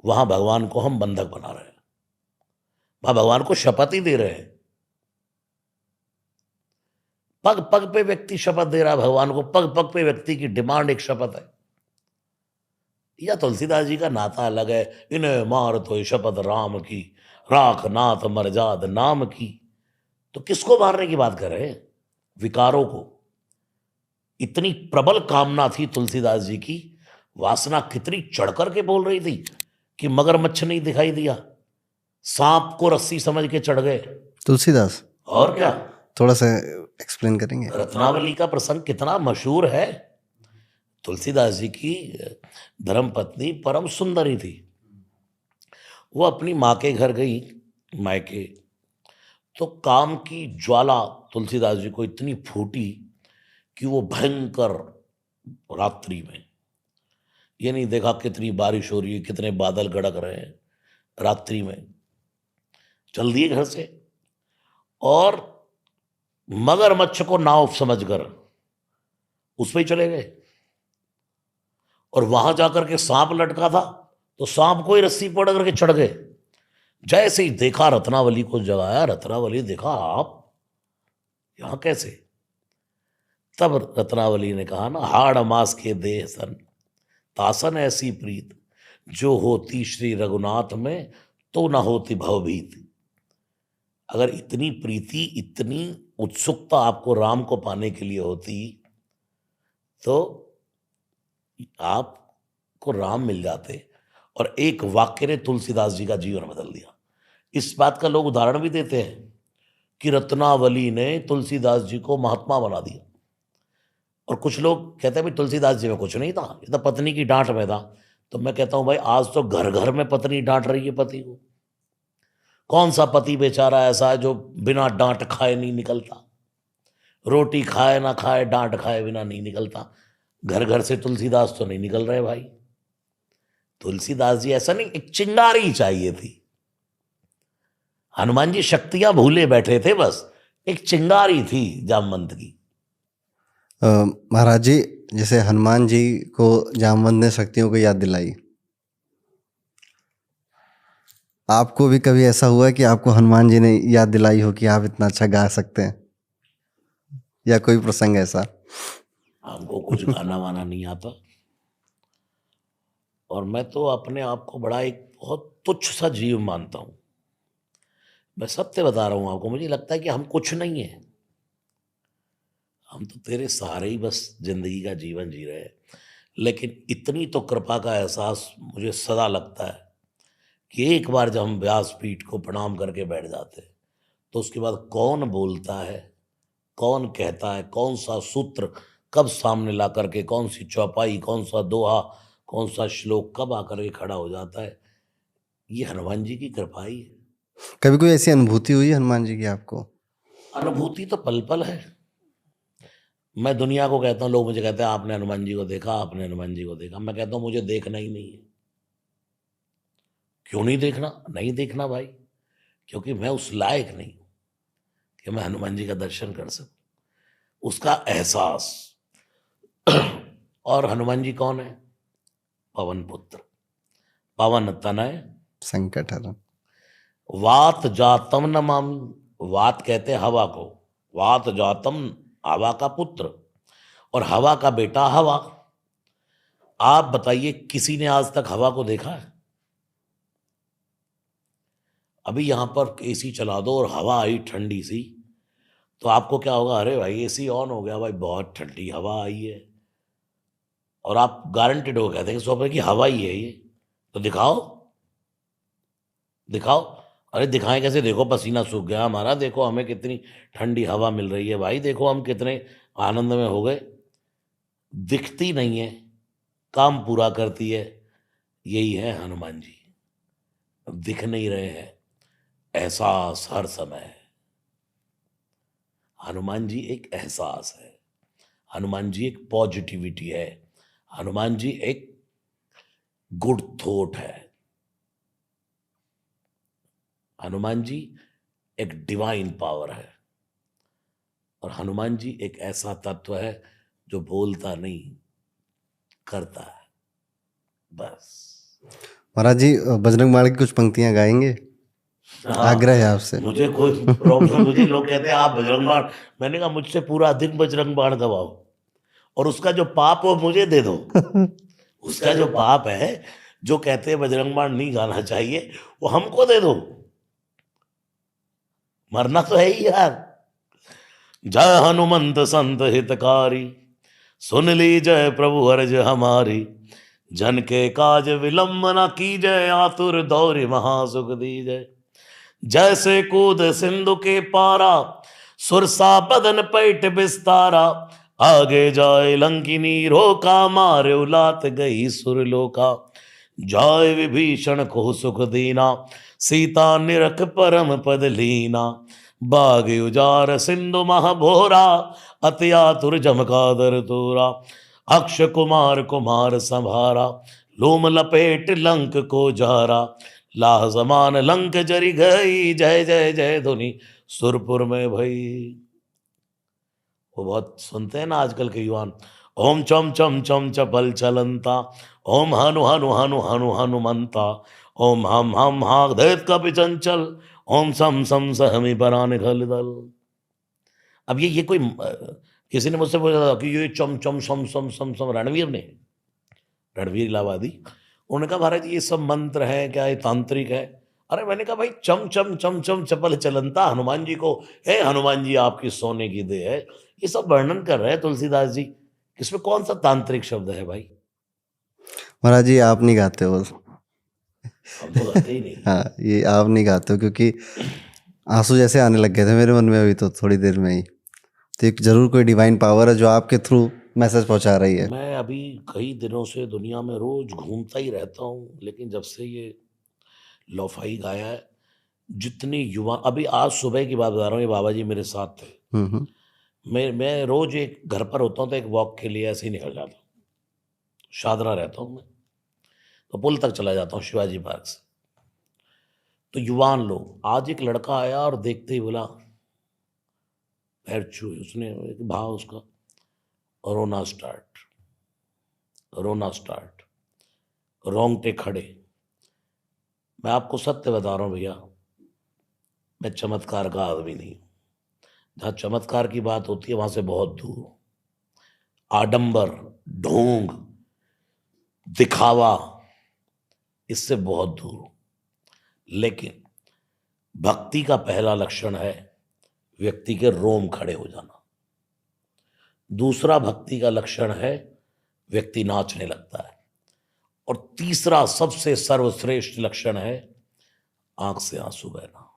वहां भगवान को हम बंधक बना रहे हैं, वहां भगवान को शपथ ही दे रहे हैं। पग पग पे व्यक्ति शपथ दे रहा है भगवान को, पग पग पे व्यक्ति की डिमांड एक शपथ है। या तुलसीदास जी का नाता अलग है, इन्हें मार तो शपथ राम की, राख नाथ मरजाद नाम की। तो किसको मारने की बात कर रहे हैं? विकारों को। इतनी प्रबल कामना थी तुलसीदास जी की, वासना कितनी चढ़ करके बोल रही थी कि मगरमच्छ नहीं दिखाई दिया, सांप को रस्सी समझ के चढ़ गए। तुलसीदास, और क्या, थोड़ा सा एक्सप्लेन करेंगे? रत्नावली का प्रसंग कितना मशहूर है। तुलसीदास जी की धर्मपत्नी परम सुंदरी थी। वो अपनी माँ के घर गई, मायके, तो काम की ज्वाला तुलसीदास जी को इतनी फूटी कि वो भयंकर रात्रि में, ये नहीं देखा कितनी बारिश हो रही है, कितने बादल गड़क रहे हैं, रात्रि में चल दिए घर से और मगरमच्छ को नाव समझकर उस पे ही चले गए। और वहां जाकर के सांप लटका था तो सांप को ही रस्सी पकड़ करके चढ़ गए। जैसे ही देखा, रत्नावली को जगाया, रत्नावली देखा आप यहां कैसे? तब रत्नावली ने कहा ना, हाड़ मास के देह सन तासन ऐसी प्रीत, जो होती श्री रघुनाथ में तो न होती भवभीत। अगर इतनी प्रीति, इतनी उत्सुकता आपको राम को पाने के लिए होती तो आपको राम मिल जाते। और एक वाक्य ने तुलसीदास जी का जीवन बदल दिया। इस बात का लोग उदाहरण भी देते हैं कि रत्नावली ने तुलसीदास जी को महात्मा बना दिया। और कुछ लोग कहते हैं भाई तुलसीदास जी में कुछ नहीं था, ये तो पत्नी की डांट में था। तो मैं कहता हूं भाई, आज तो घर घर में पत्नी डांट रही है पति को। कौन सा पति बेचारा ऐसा है जो बिना डांट खाए नहीं निकलता? रोटी खाए ना खाए, डांट खाए बिना नहीं निकलता। घर घर से तुलसीदास तो नहीं निकल रहे भाई। तुलसीदास जी ऐसा नहीं, एक चिंगारी चाहिए थी। हनुमान जी शक्तियां भूले बैठे थे, बस एक चिंगारी थी जामवंत की। महाराज जी, जैसे हनुमान जी को जामवंत ने शक्तियों को याद दिलाई, आपको भी कभी ऐसा हुआ कि आपको हनुमान जी ने याद दिलाई हो कि आप इतना अच्छा गा सकते हैं, या कोई प्रसंग ऐसा? हमको कुछ गाना वाना नहीं आता, और मैं तो अपने आप को बड़ा एक बहुत तुच्छ सा जीव मानता हूं। मैं सत्य बता रहा हूं आपको, मुझे लगता है कि हम कुछ नहीं है, हम तो तेरे सहारे ही बस जिंदगी का जीवन जी रहे हैं। लेकिन इतनी तो कृपा का एहसास मुझे सदा लगता है कि एक बार जब हम व्यासपीठ को प्रणाम करके बैठ जाते हैं तो उसके बाद कौन बोलता है, कौन कहता है, कौन सा सूत्र कब सामने ला करके, कौन सी चौपाई, कौन सा दोहा, कौन सा श्लोक कब आकर के खड़ा हो जाता है, ये हनुमान जी की कृपा ही है। कभी कोई ऐसी अनुभूति हुई है हनुमान जी की आपको? अनुभूति तो पल पल है। मैं दुनिया को कहता हूँ, लोग मुझे कहते हैं आपने हनुमान जी को देखा, आपने हनुमान जी को देखा। मैं कहता हूँ मुझे देखना ही नहीं है। क्यों नहीं देखना? नहीं देखना भाई, क्योंकि मैं उस लायक नहीं हूं कि मैं हनुमान जी का दर्शन कर सकूं, उसका एहसास। और हनुमान जी कौन है? पवन पुत्र, पवन तनय संकट हरण। वात जातम नमामि। वात कहते हैं हवा को, वात जातम हवा का पुत्र, और हवा का बेटा हवा। आप बताइए, किसी ने आज तक हवा को देखा है? अभी यहां पर एसी चला दो और हवा आई ठंडी सी, तो आपको क्या होगा? अरे भाई एसी ऑन हो गया भाई, बहुत ठंडी हवा आई है। और आप गारंटेड हो कहते हैं सोफे की हवा ही है ये, तो दिखाओ दिखाओ। अरे दिखाएं कैसे? देखो पसीना सूख गया हमारा, देखो हमें कितनी ठंडी हवा मिल रही है भाई, देखो हम कितने आनंद में हो गए। दिखती नहीं है, काम पूरा करती है। यही है हनुमान जी, दिख नहीं रहे हैं, एहसास हर समय है। हनुमान जी एक एहसास है, हनुमान जी एक पॉजिटिविटी है, हनुमान जी एक गुड थॉट है, हनुमान जी एक डिवाइन पावर है, और हनुमान जी एक ऐसा तत्व है जो बोलता नहीं, करता है बस। महाराज जी, बजरंग बाण की कुछ पंक्तियां गाएंगे? आग्रह है आपसे। मुझे कोई प्रॉब्लम, मुझे लोग कहते हैं आप बजरंग बाण, मैंने कहा मुझसे पूरा दिन बजरंग बाण गवाओ, और उसका जो पाप वो मुझे दे दो। उसका जो पाप है, जो कहते हैं बजरंग बाण नहीं गाना चाहिए, वो हमको दे दो। मरना तो है ही यार। जय हनुमंत संत हितकारी, सुन ली जय प्रभु अर्ज हमारी। जन के काज विलंब न कीजय, आतुर दौरि महासुख दीजय। जैसे कूद सिंधु के पारा, सुरसा बदन पैठ बिस्तारा। आगे जाए लंकिनी रोका, मारे उलात गई सुरलोका। जाय विभीषण को सुख दीना, सीता निरख परम पद लीना। बाग उजार सिंधु महाभोरा, अति आतुर जमकादर तोरा। अक्ष कुमार कुमार संभारा, लोम लपेट लंक को जारा। लाह समान लंक जरी गई, जय जय जय धुनि सुरपुर में भई। वो बहुत सुनते हैं ना आजकल के युवान, ओम चम चम चम चपल चलंता, ओम हनु हनु हनु हनु हनुमंता, ओम हम हा दैत कपि चंचल, ओम सम सम सहमी परान खल दल। अब ये कोई किसी ने मुझसे पूछा था कि ये चम चम सम सम सम सम रणवीर ने, रणवीर इलाहाबादी, उन्होंने कहा महाराज ये सब मंत्र है क्या, ये तांत्रिक है? अरे मैंने कहा भाई चम चम चम चम चपल चलंता हनुमान जी को, हे हनुमान जी आपकी सोने की दे है, ये सब वर्णन कर रहे हैं तुलसीदास जी, इसमें कौन सा तांत्रिक शब्द है भाई? महाराज जी आप नहीं गाते हो। हम तो गाते ही नहीं। हाँ ये आप नहीं गाते हो, क्योंकि आंसू जैसे आने लग गए थे मेरे मन में अभी तो थोड़ी देर में ही। तो एक जरूर कोई डिवाइन पावर है जो आपके थ्रू मैसेज पहुंचा रही है। मैं अभी कई दिनों से दुनिया में रोज घूमता ही रहता हूँ, लेकिन जब से ये लोफाई गाया है, जितनी युवा, अभी आज सुबह की बात बता रहा हूँ, ये बाबा जी मेरे साथ थे। मैं रोज एक घर पर होता हूँ तो एक वॉक के लिए ऐसे ही निकल जाता हूँ, शादरा रहता हूँ मैं, तो पुल तक चला जाता हूँ शिवाजी पार्क से। तो युवान लोग, आज एक लड़का आया और देखते ही बोला पैर छुए, उसने भाव उसका रोना स्टार्ट, रोंगटे खड़े। मैं आपको सत्य बता रहा हूँ भैया, मैं चमत्कार का आदमी नहीं। जहाँ चमत्कार की बात होती है वहां से बहुत दूर, आडंबर, ढोंग, दिखावा, इससे बहुत दूर। लेकिन भक्ति का पहला लक्षण है व्यक्ति के रोम खड़े हो जाना। दूसरा भक्ति का लक्षण है व्यक्ति नाचने लगता है। और तीसरा सबसे सर्वश्रेष्ठ लक्षण है आंख से आंसू बहना।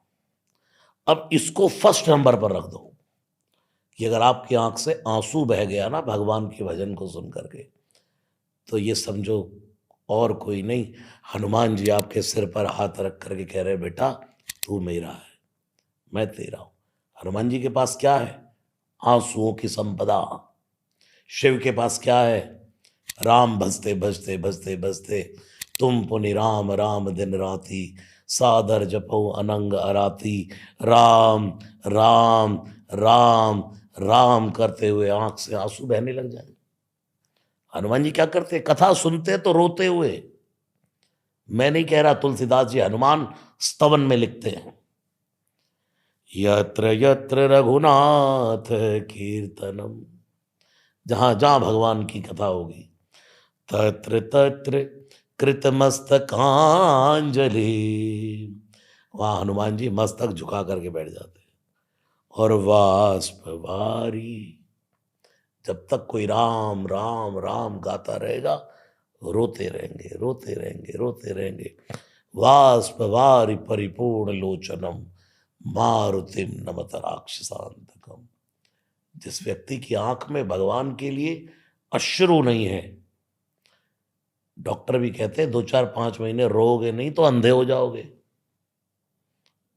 अब इसको फर्स्ट नंबर पर रख दो कि अगर आपकी आंख से आंसू बह गया ना भगवान के भजन को सुन करके, तो ये समझो और कोई नहीं, हनुमान जी आपके सिर पर हाथ रख करके कह रहे बेटा तू मेरा है, मैं तेरा हूं। हनुमान जी के पास क्या है? आंसुओं की संपदा। शिव के पास क्या है? राम भजते भजते भजते भजते तुम पुनि राम राम दिन राती, सादर जपो अनंग अराती। राम राम राम राम करते हुए आंख से आंसू बहने लग जाए। हनुमान जी क्या करते? कथा सुनते तो रोते हुए। मैं नहीं कह रहा, तुलसीदास जी हनुमान स्तवन में लिखते हैं, यत्र यत्र रघुनाथ कीर्तनम, जहां जहां भगवान की कथा होगी, तत्र तत्र कृतमस्तकांजलि, वहां हनुमान जी मस्तक झुका करके बैठ जाते। और वाष्प वारी, जब तक कोई राम राम राम गाता रहेगा रोते रहेंगे रोते रहेंगे रोते रहेंगे। वाष्प वारी परिपूर्ण लोचनम, मारुतिम नमत राक्षसांतकम। जिस व्यक्ति की आंख में भगवान के लिए अश्रु नहीं है, डॉक्टर भी कहते हैं 2-4-5 महीने रोगे नहीं तो अंधे हो जाओगे।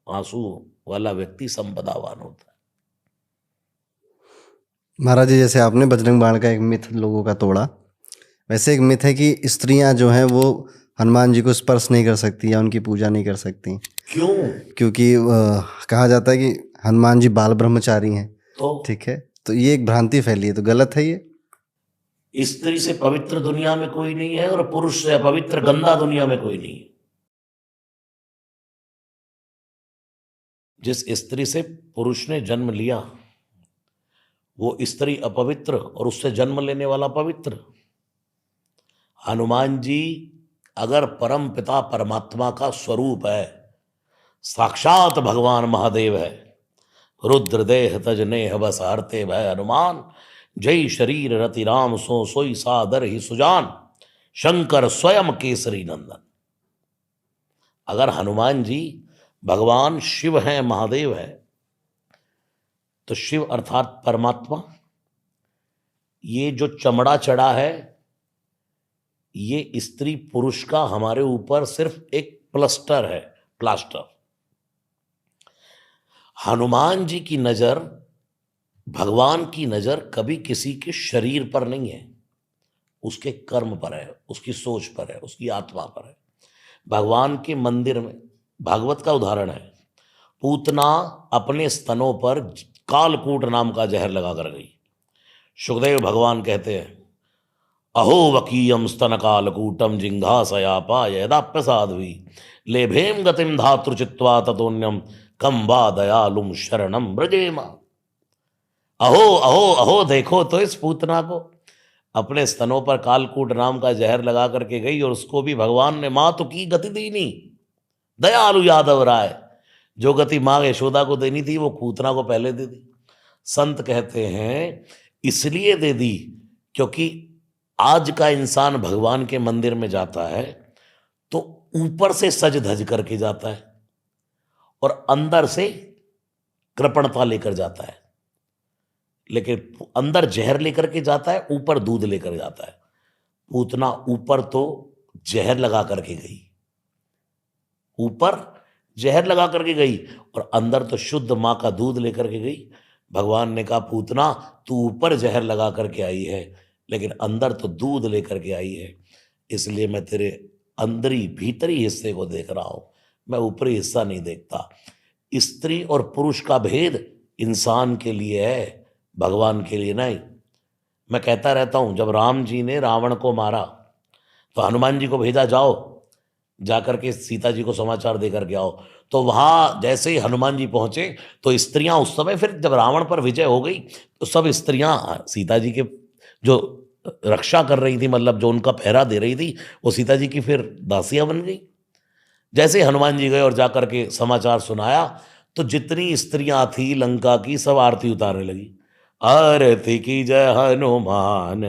आंसू वाला व्यक्ति संपदावान होता है। महाराज जी जैसे आपने बजरंग बाण का एक मिथ लोगों का तोड़ा, वैसे एक मिथ है कि स्त्रियां जो हैं वो हनुमान जी को स्पर्श नहीं कर सकती या उनकी पूजा नहीं कर सकती। क्यों? क्योंकि कहा जाता है कि हनुमान जी बाल ब्रह्मचारी हैं। तो ठीक है, तो ये एक भ्रांति फैली है, तो गलत है ये? स्त्री से पवित्र दुनिया में कोई नहीं है और पुरुष से अपवित्र गंदा दुनिया में कोई नहीं है। जिस स्त्री से पुरुष ने जन्म लिया वो स्त्री अपवित्र और उससे जन्म लेने वाला पवित्र। हनुमान जी अगर परम पिता परमात्मा का स्वरूप है, साक्षात भगवान महादेव है, रुद्रदेह तज नेह बस हरते भय हनुमान, जय शरीर रति राम सो सोई सादर ही सुजान, शंकर स्वयं केसरी नंदन। अगर हनुमान जी भगवान शिव हैं, महादेव है, तो शिव अर्थात परमात्मा, ये जो चमड़ा चढ़ा है ये स्त्री पुरुष का हमारे ऊपर सिर्फ एक प्लास्टर है, प्लास्टर। हनुमान जी की नजर, भगवान की नजर कभी किसी के शरीर पर नहीं है, उसके कर्म पर है, उसकी सोच पर है, उसकी आत्मा पर है। भगवान के मंदिर में भागवत का उदाहरण है, पूतना अपने स्तनों पर कालकूट नाम का जहर लगा कर गई। सुखदेव भगवान कहते हैं, अहो वकीयम स्तन कालकूटम जिंघासयापा यदाप्यसाध्वी लेभेम गतिम धातृ चित्वा ततोन्यम कम वा दयालुम शरणम ब्रजेमा। अहो अहो अहो, देखो तो इस पूतना को, अपने स्तनों पर कालकूट नाम का जहर लगा करके गई और उसको भी भगवान ने मां तो की गति दी नहीं। दयालु यादव राय, जो गति मां यशोदा को देनी थी वो पूतना को पहले दे दी। संत कहते हैं इसलिए दे दी क्योंकि आज का इंसान भगवान के मंदिर में जाता है तो ऊपर से सज धज करके जाता है और अंदर से कृपणता लेकर जाता है, लेकिन अंदर जहर लेकर के जाता है, ऊपर दूध लेकर जाता है। पूतना ऊपर तो जहर लगा करके गई, ऊपर जहर लगा करके गई और अंदर तो शुद्ध मां का दूध लेकर के गई। भगवान ने कहा, पूतना तू ऊपर जहर लगा करके आई है लेकिन अंदर तो दूध लेकर के आई है, इसलिए मैं तेरे अंदरी भीतरी हिस्से को देख रहा हूं, मैं ऊपरी हिस्सा नहीं देखता। स्त्री और पुरुष का भेद इंसान के लिए है, भगवान के लिए नहीं। मैं कहता रहता हूं, जब राम जी ने रावण को मारा तो हनुमान जी को भेजा, जाओ जाकर के सीता जी को समाचार देकर के आओ। तो वहां जैसे ही हनुमान जी पहुंचे तो स्त्रियां उस समय, फिर जब रावण पर विजय हो गई तो सब स्त्रियां सीता जी के जो रक्षा कर रही थी, मतलब जो उनका पहरा दे रही थी, वो सीता जी की फिर दासियां बन गई। जैसे हनुमान जी गए और जाकर के समाचार सुनाया तो जितनी स्त्रियां थी लंका की सब आरती उतारने लगी, आरती की जय हनुमान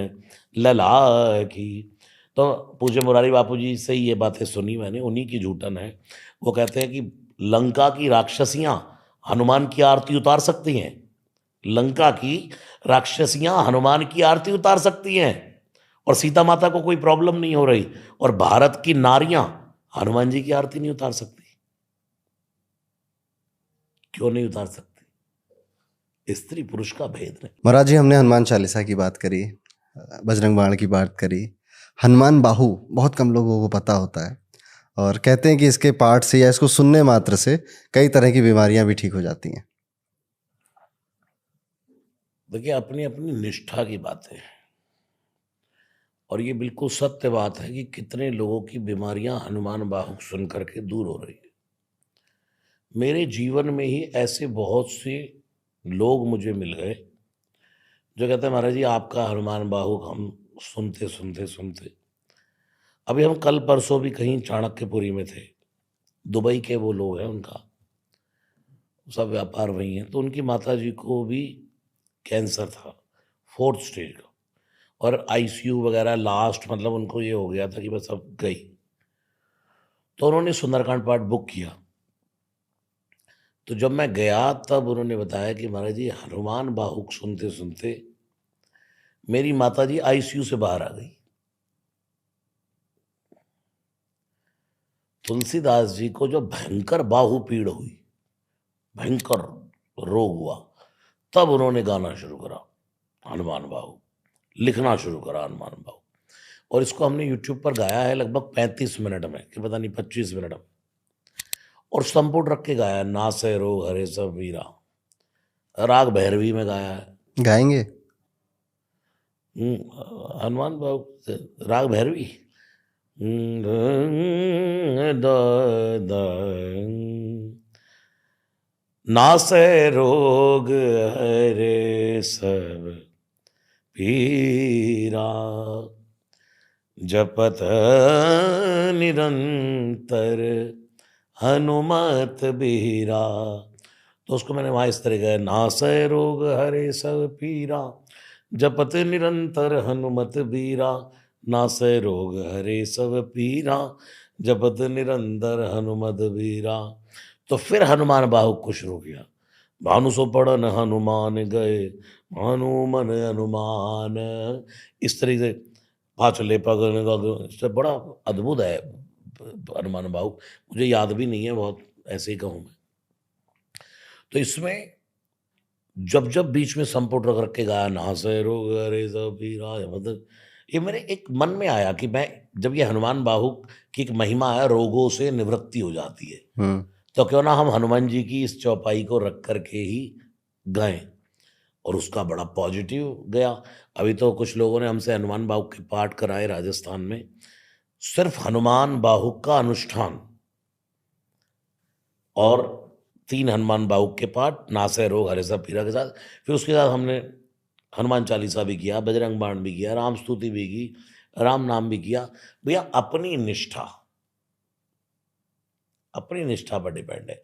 लला की। तो पूज्य मुरारी बापू जी से ये बातें सुनी मैंने, उन्हीं की झूठन है। वो कहते हैं कि लंका की राक्षसियां हनुमान की आरती उतार सकती हैं, लंका की राक्षसियां हनुमान की आरती उतार सकती हैं और सीता माता को कोई प्रॉब्लम नहीं हो रही, और भारत की नारियां हनुमान जी की आरती नहीं उतार सकती। क्यों नहीं उतार सकती? स्त्री पुरुष का भेद नहीं। महाराज जी, हमने हनुमान चालीसा की बात करी, बजरंग बाण की बात करी, हनुमान बाहु बहुत कम लोगों को पता होता है और कहते हैं कि इसके पाठ से या इसको सुनने मात्र से कई तरह की बीमारियां भी ठीक हो जाती हैं। देखिए, अपनी अपनी निष्ठा की बात है और ये बिल्कुल सत्य बात है कि कितने लोगों की बीमारियां हनुमान बाहु सुन करके दूर हो रही है। मेरे जीवन में ही ऐसे बहुत से लोग मुझे मिल गए जो कहते हैं, महाराज जी आपका हनुमान बाहु हम सुनते सुनते सुनते, अभी हम कल परसों भी कहीं चाणक्यपुरी में थे, दुबई के वो लोग हैं, उनका सब व्यापार वही है, तो उनकी माता जी को भी कैंसर था 4th स्टेज का और आईसीयू वगैरह लास्ट, मतलब उनको ये हो गया था कि बस अब गई। तो उन्होंने सुंदरकांड पाठ बुक किया। तो जब मैं गया तब उन्होंने बताया कि महाराज जी हनुमान बाहु सुनते सुनते मेरी माता जी आईसीयू से बाहर आ गई। तुलसीदास जी को जो भयंकर बाहु पीड़ हुई, भयंकर रोग हुआ, तब उन्होंने गाना शुरू करा हनुमान बाहु, लिखना शुरू करा हनुमान बाहु, और इसको हमने यूट्यूब पर गाया है लगभग 35 मिनट में, कि पता नहीं 25 मिनट में, और संपूर्ण रख के गाया है। नासे रोग हरे सब वीरा, राग भैरवी में गाया है। गाएंगे? हनुमान बाहु राग भैरवी। नासे रोग हरे सब पीरा, जपत निरंतर हनुमत बीरा, तो उसको मैंने वहाँ इस तरह का, नासै रोग हरे सब पीरा, जपत निरंतर हनुमत बीरा, नासै रोग हरे सब पीरा, जपत निरंतर हनुमत बीरा। तो फिर हनुमान बाहु को शुरू किया, भानु सो पढ़न हनुमान गए, भानु मन हनुमान, इस तरीके से पाँचले पगन गगन, इससे बड़ा अद्भुत है हनुमान बाहु। मुझे याद भी नहीं है, बहुत ऐसे ही कहूँ मैं। तो इसमें जब जब बीच में संपुट रख रख के गाया, नासै रोग हरे सब पीरा, मतलब ये मेरे एक मन में आया कि मैं जब ये हनुमान बाहु की एक महिमा है, रोगों से निवृत्ति हो जाती है, तो क्यों ना हम हनुमान जी की इस चौपाई को रख करके ही गाएं। और उसका बड़ा पॉजिटिव गया। अभी तो कुछ लोगों ने हमसे हनुमान बाहु के पाठ कराए राजस्थान में, सिर्फ हनुमान बाहु का अनुष्ठान और 3 हनुमान बाहु के पाठ, नासै रोग हरे सब पीरा के साथ। फिर उसके साथ हमने हनुमान चालीसा भी किया, बजरंग बाण भी किया, राम स्तुति भी की, राम नाम भी किया। भैया अपनी निष्ठा पर डिपेंड है।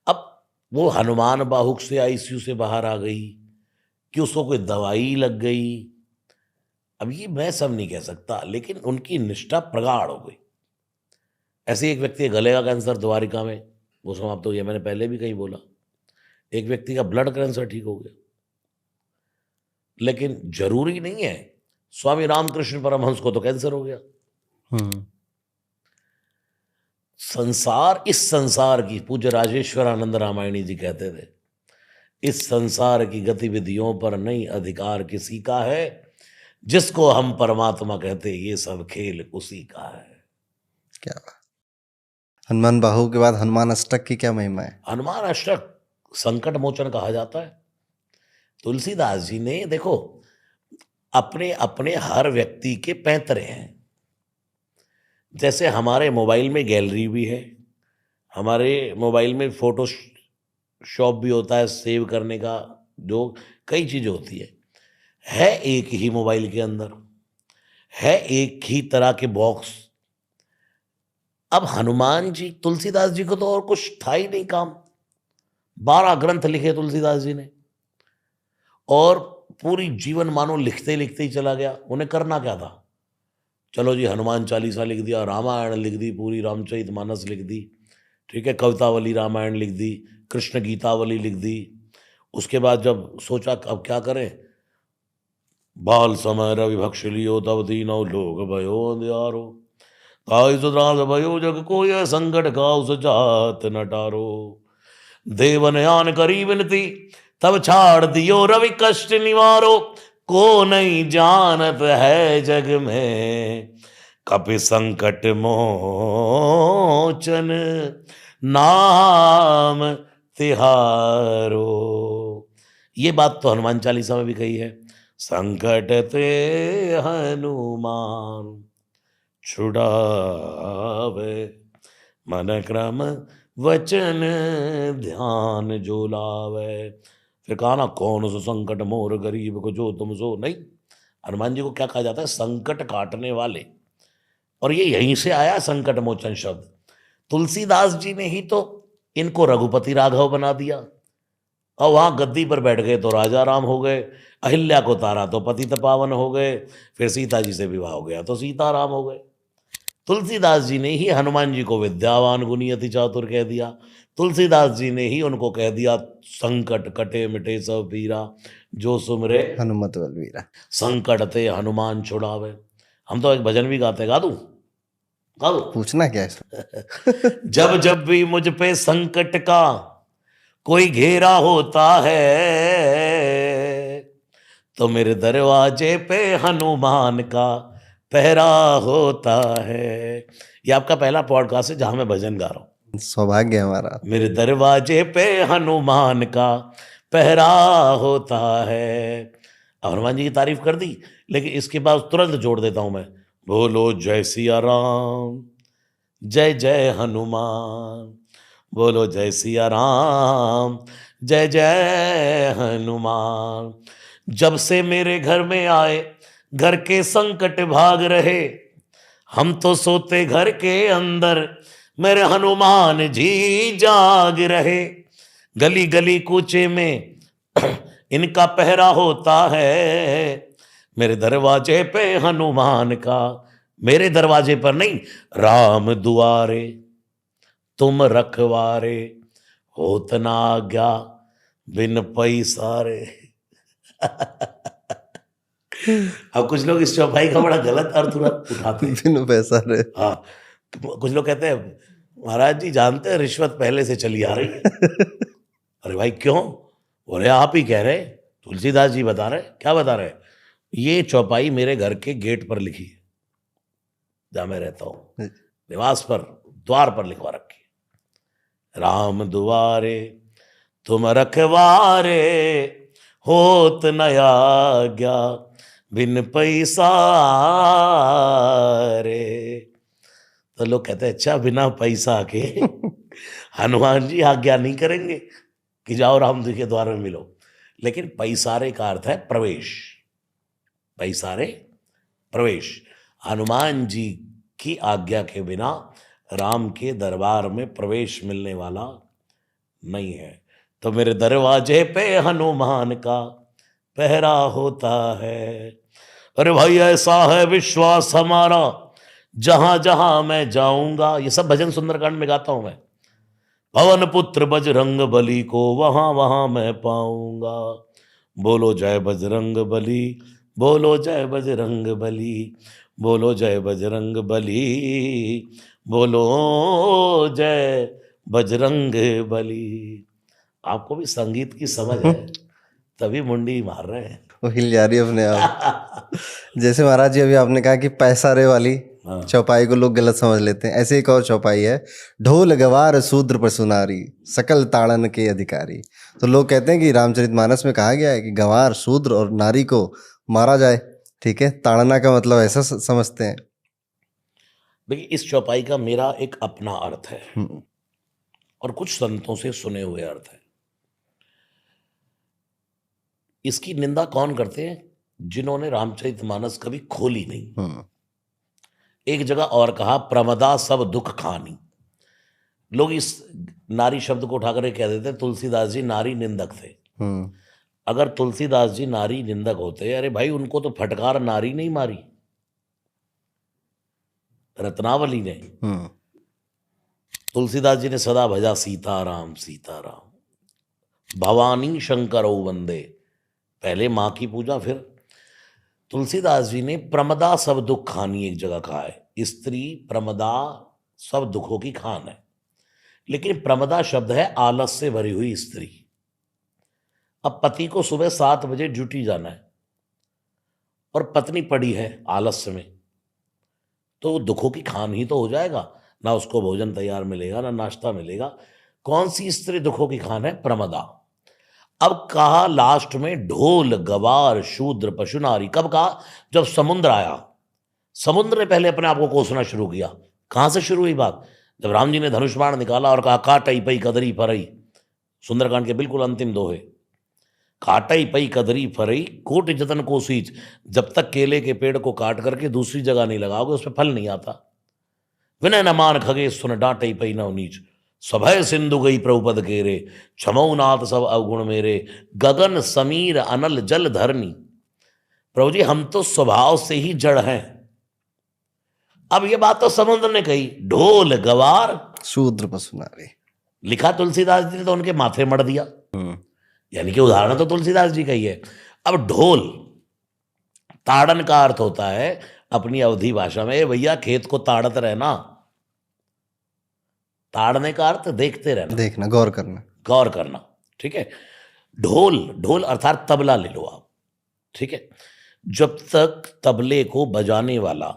अब वो हनुमान बाहु से आईसीयू से बाहर आ गई कि उसको कोई दवाई लग गई, अब ये मैं सब नहीं कह सकता, लेकिन उनकी निष्ठा प्रगाढ़ हो गई। ऐसे एक व्यक्ति गले का कैंसर द्वारिका में वो समाप्त हो गया, मैंने पहले भी कहीं बोला। एक व्यक्ति का ब्लड कैंसर ठीक हो गया। लेकिन जरूरी नहीं है, स्वामी रामकृष्ण परमहंस को तो कैंसर हो गया। संसार, इस संसार की, पूज्य राजेश्वर आनंद रामायणी जी कहते थे, इस संसार की गतिविधियों पर नहीं अधिकार किसी का है, जिसको हम परमात्मा कहते, ये सब खेल उसी का है। क्या बात। हनुमान बाहु के बाद हनुमान अष्टक की क्या महिमा है? हनुमान अष्टक संकट मोचन कहा जाता है। तुलसीदास जी ने, देखो, अपने अपने हर व्यक्ति के पैंतरे हैं। जैसे हमारे मोबाइल में गैलरी भी है, हमारे मोबाइल में फोटो शॉप भी होता है, सेव करने का, जो कई चीजें होती है एक ही मोबाइल के अंदर, है एक ही तरह के बॉक्स। अब हनुमान जी, तुलसीदास जी को तो और कुछ था ही नहीं काम, 12 ग्रंथ लिखे तुलसीदास जी ने, और पूरी जीवन मानो लिखते लिखते ही चला गया। उन्हें करना क्या था? चलो जी, हनुमान चालीसा लिख दिया, रामायण लिख दी, पूरी रामचरितमानस लिख दी, ठीक है, कवितावली रामायण लिख दी, कृष्ण गीतावली लिख दी। उसके बाद जब सोचा अब क्या करें, बाल समय रवि भक्ष लियो तब दीनौ लोग भयो अंधियारो, ताई सुधरास भयो जग कोय संकट काउ सजात न टारो, देवन आन करी विनती तब छाड़ दियो रवि कष्ट निवारो, को नहीं जानत है जग में कपि संकट मोचन नाम तिहारो। ये बात तो हनुमान चालीसा में भी कही है, संकट ते हनुमान छुड़ावे, मन क्रम वचन ध्यान जो लावे। फिर कहा ना, कौन सो संकट मोर गरीब को जो तुम सो नहीं। हनुमान जी को क्या कहा जाता है? संकट काटने वाले। और ये यहीं से आया संकट मोचन शब्द। तुलसीदास जी ने ही तो इनको रघुपति राघव बना दिया, और वहां गद्दी पर बैठ गए तो राजा राम हो गए, अहिल्या को तारा तो पतित पावन हो गए, फिर सीता जी से विवाह हो गया तो सीता राम हो गए। तुलसीदास जी ने ही हनुमान जी को विद्यावान गुणी अति चातुर कह दिया। तुलसीदास जी ने ही उनको कह दिया, संकट कटे मिटे सब पीरा, जो सुमरे हनुमत बलवीरा, संकट ते हनुमान छुड़ावे। हम तो एक भजन भी गाते, गा दूं? पूछना क्या है? जब जब भी मुझ पे संकट का कोई घेरा होता है, तो मेरे दरवाजे पे हनुमान का पहरा होता है। ये आपका पहला पॉडकास्ट है जहां मैं भजन गा रहा हूं। सौभाग्य हमारा। मेरे दरवाजे पे हनुमान का पहरा होता है। अब हनुमान जी की तारीफ कर दी, लेकिन इसके बाद तुरंत जोड़ देता हूं मैं, बोलो जय सिया राम, जय जय हनुमान, बोलो जय सिया राम, जय जय हनुमान। जब से मेरे घर में आए, घर के संकट भाग रहे, हम तो सोते घर के अंदर, मेरे हनुमान जी जाग रहे। गली गली कूचे में इनका पहरा होता है, मेरे दरवाजे पे हनुमान का, मेरे दरवाजे पर नहीं, राम दुआरे तुम रखवारे, होत ना आज्ञा बिन पैसारे। अब कुछ लोग इस चौपाई का बड़ा गलत अर्थ उठाते हैं। बिन पैसा रे। हाँ, कुछ लोग कहते हैं महाराज जी जानते हैं रिश्वत पहले से चली आ रही है। अरे भाई क्यों? बोले आप ही कह रहे, तुलसीदास जी बता रहे। क्या बता रहे? ये चौपाई मेरे घर के गेट पर लिखी है, जहां मैं रहता हूं, निवास पर द्वार पर लिखवा रखी है, राम दुआरे तुम रखवारे, होत न आज्ञा बिन पैसा रे। तो लोग कहते हैं अच्छा बिना पैसा के हनुमान जी आज्ञा नहीं करेंगे कि जाओ राम जी के द्वार में मिलो। लेकिन पैसारे का अर्थ है प्रवेश, पैसारे प्रवेश। हनुमान जी की आज्ञा के बिना राम के दरबार में प्रवेश मिलने वाला नहीं है। तो मेरे दरवाजे पे हनुमान का पहरा होता है। अरे भाई ऐसा है विश्वास हमारा, जहां जहां मैं जाऊंगा, ये सब भजन सुंदरकांड में गाता हूं मैं, पवन पुत्र बजरंग बली को वहां वहां मैं पाऊंगा। बोलो जय बजरंग बली, बोलो जय बजरंग बली, बोलो जय बजरंग बली, बोलो जय बजरंग बली। आपको भी संगीत की समझ है, तभी मुंडी मार रहे हैं। वो हिल जा रही है अपने आप। जैसे महाराज जी अभी आपने कहा कि पैसा रे वाली हाँ। चौपाई को लोग गलत समझ लेते हैं, ऐसे एक और चौपाई है, ढोल गवार शूद्र पर सुनारी, सकल ताड़न के अधिकारी। तो लोग कहते हैं कि रामचरितमानस में कहा गया है कि गवार शूद्र और नारी को मारा जाए, ठीक है, ताड़ना का मतलब ऐसा समझते हैं। देखिए इस चौपाई का मेरा एक अपना अर्थ है और कुछ संतों से सुने हुए अर्थ है। इसकी निंदा कौन करते हैं? जिन्होंने रामचरितमानस कभी खोली नहीं। एक जगह और कहा प्रमदा सब दुख खानी। लोग इस नारी शब्द को उठाकर कह देते हैं तुलसीदास जी नारी निंदक थे। अगर तुलसीदास जी नारी निंदक होते, अरे भाई उनको तो फटकार नारी नहीं मारी, रत्नावली ने। तुलसीदास जी ने सदा भजा सीताराम सीताराम, भवानी शंकरो वंदे, पहले माँ की पूजा। फिर तुलसीदास जी ने प्रमदा सब दुख खानी एक जगह कहा है, स्त्री प्रमदा सब दुखों की खान है। लेकिन प्रमदा शब्द है आलस से भरी हुई स्त्री। अब पति को सुबह 7 बजे ड्यूटी जाना है और पत्नी पड़ी है आलस्य में, तो दुखों की खान ही तो हो जाएगा, ना उसको भोजन तैयार मिलेगा ना नाश्ता मिलेगा। कौन सी स्त्री दुखों की खान है? प्रमदा। अब कहा लास्ट में ढोल गवार शूद्र पशु नारी। कब कहा? जब समुद्र आया, समुद्र ने पहले अपने आप को कोसना शुरू किया। कहां से शुरू हुई बात? जब राम जी ने धनुष बाण निकाला और कहा काटई पई कदरी फरई, सुंदरकांड के बिल्कुल अंतिम दोहे, काटई पई कदरी फरई कोट जतन को सींच। जब तक केले के पेड़ को काट करके दूसरी जगह नहीं लगाओगे उसमें फल नहीं आता। विनय न मान खगे सुन डांटई पई नव नीच, सभय सिंधु गई प्रभुपद केरे, क्षमऊ नाथ सब अवगुण मेरे, गगन समीर अनल जल धरनी। प्रभु जी हम तो स्वभाव से ही जड़ हैं। अब ये बात तो समुद्र ने कही, ढोल गवार शूद्र पशु नारी लिखा तुलसीदास जी ने तो उनके माथे मड़ दिया, यानी कि उदाहरण तो तुलसीदास जी का ही है। अब ढोल ताड़न का अर्थ होता है अपनी अवधि भाषा में, भैया खेत को ताड़त रहना। ताड़ने का अर्थ देखते रहना, देखना, गौर करना, गौर करना, ठीक है। ढोल, ढोल अर्थात तबला ले लो आप, ठीक है। जब तक तबले को बजाने वाला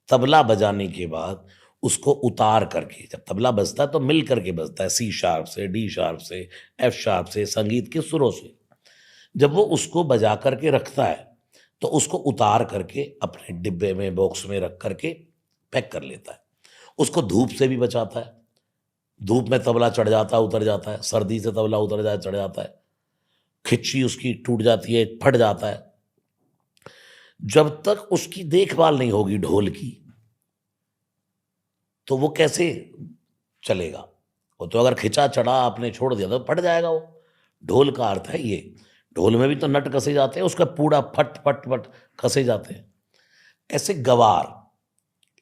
तबला बजाने के बाद उसको उतार करके, जब तबला बजता है तो मिल करके बजता है, सी शार्प से, डी शार्प से, एफ शार्प से, संगीत के सुरों से। जब वो उसको बजा करके रखता है तो उसको उतार करके अपने डिब्बे में, बॉक्स में रख करके पैक कर लेता है। उसको धूप से भी बचाता है, धूप में तबला चढ़ जाता है उतर जाता है, सर्दी से तबला उतर जाए चढ़ जाता है, खिच्ची उसकी टूट जाती है, फट जाता है। जब तक उसकी देखभाल नहीं होगी ढोल की तो वो कैसे चलेगा? वो तो अगर खिंचा चढ़ा आपने छोड़ दिया तो फट जाएगा वो। ढोल का अर्थ है ये। ढोल में भी तो नट कसे जाते हैं, उसका पूरा फट फट फट कसे जाते हैं। ऐसे गवार,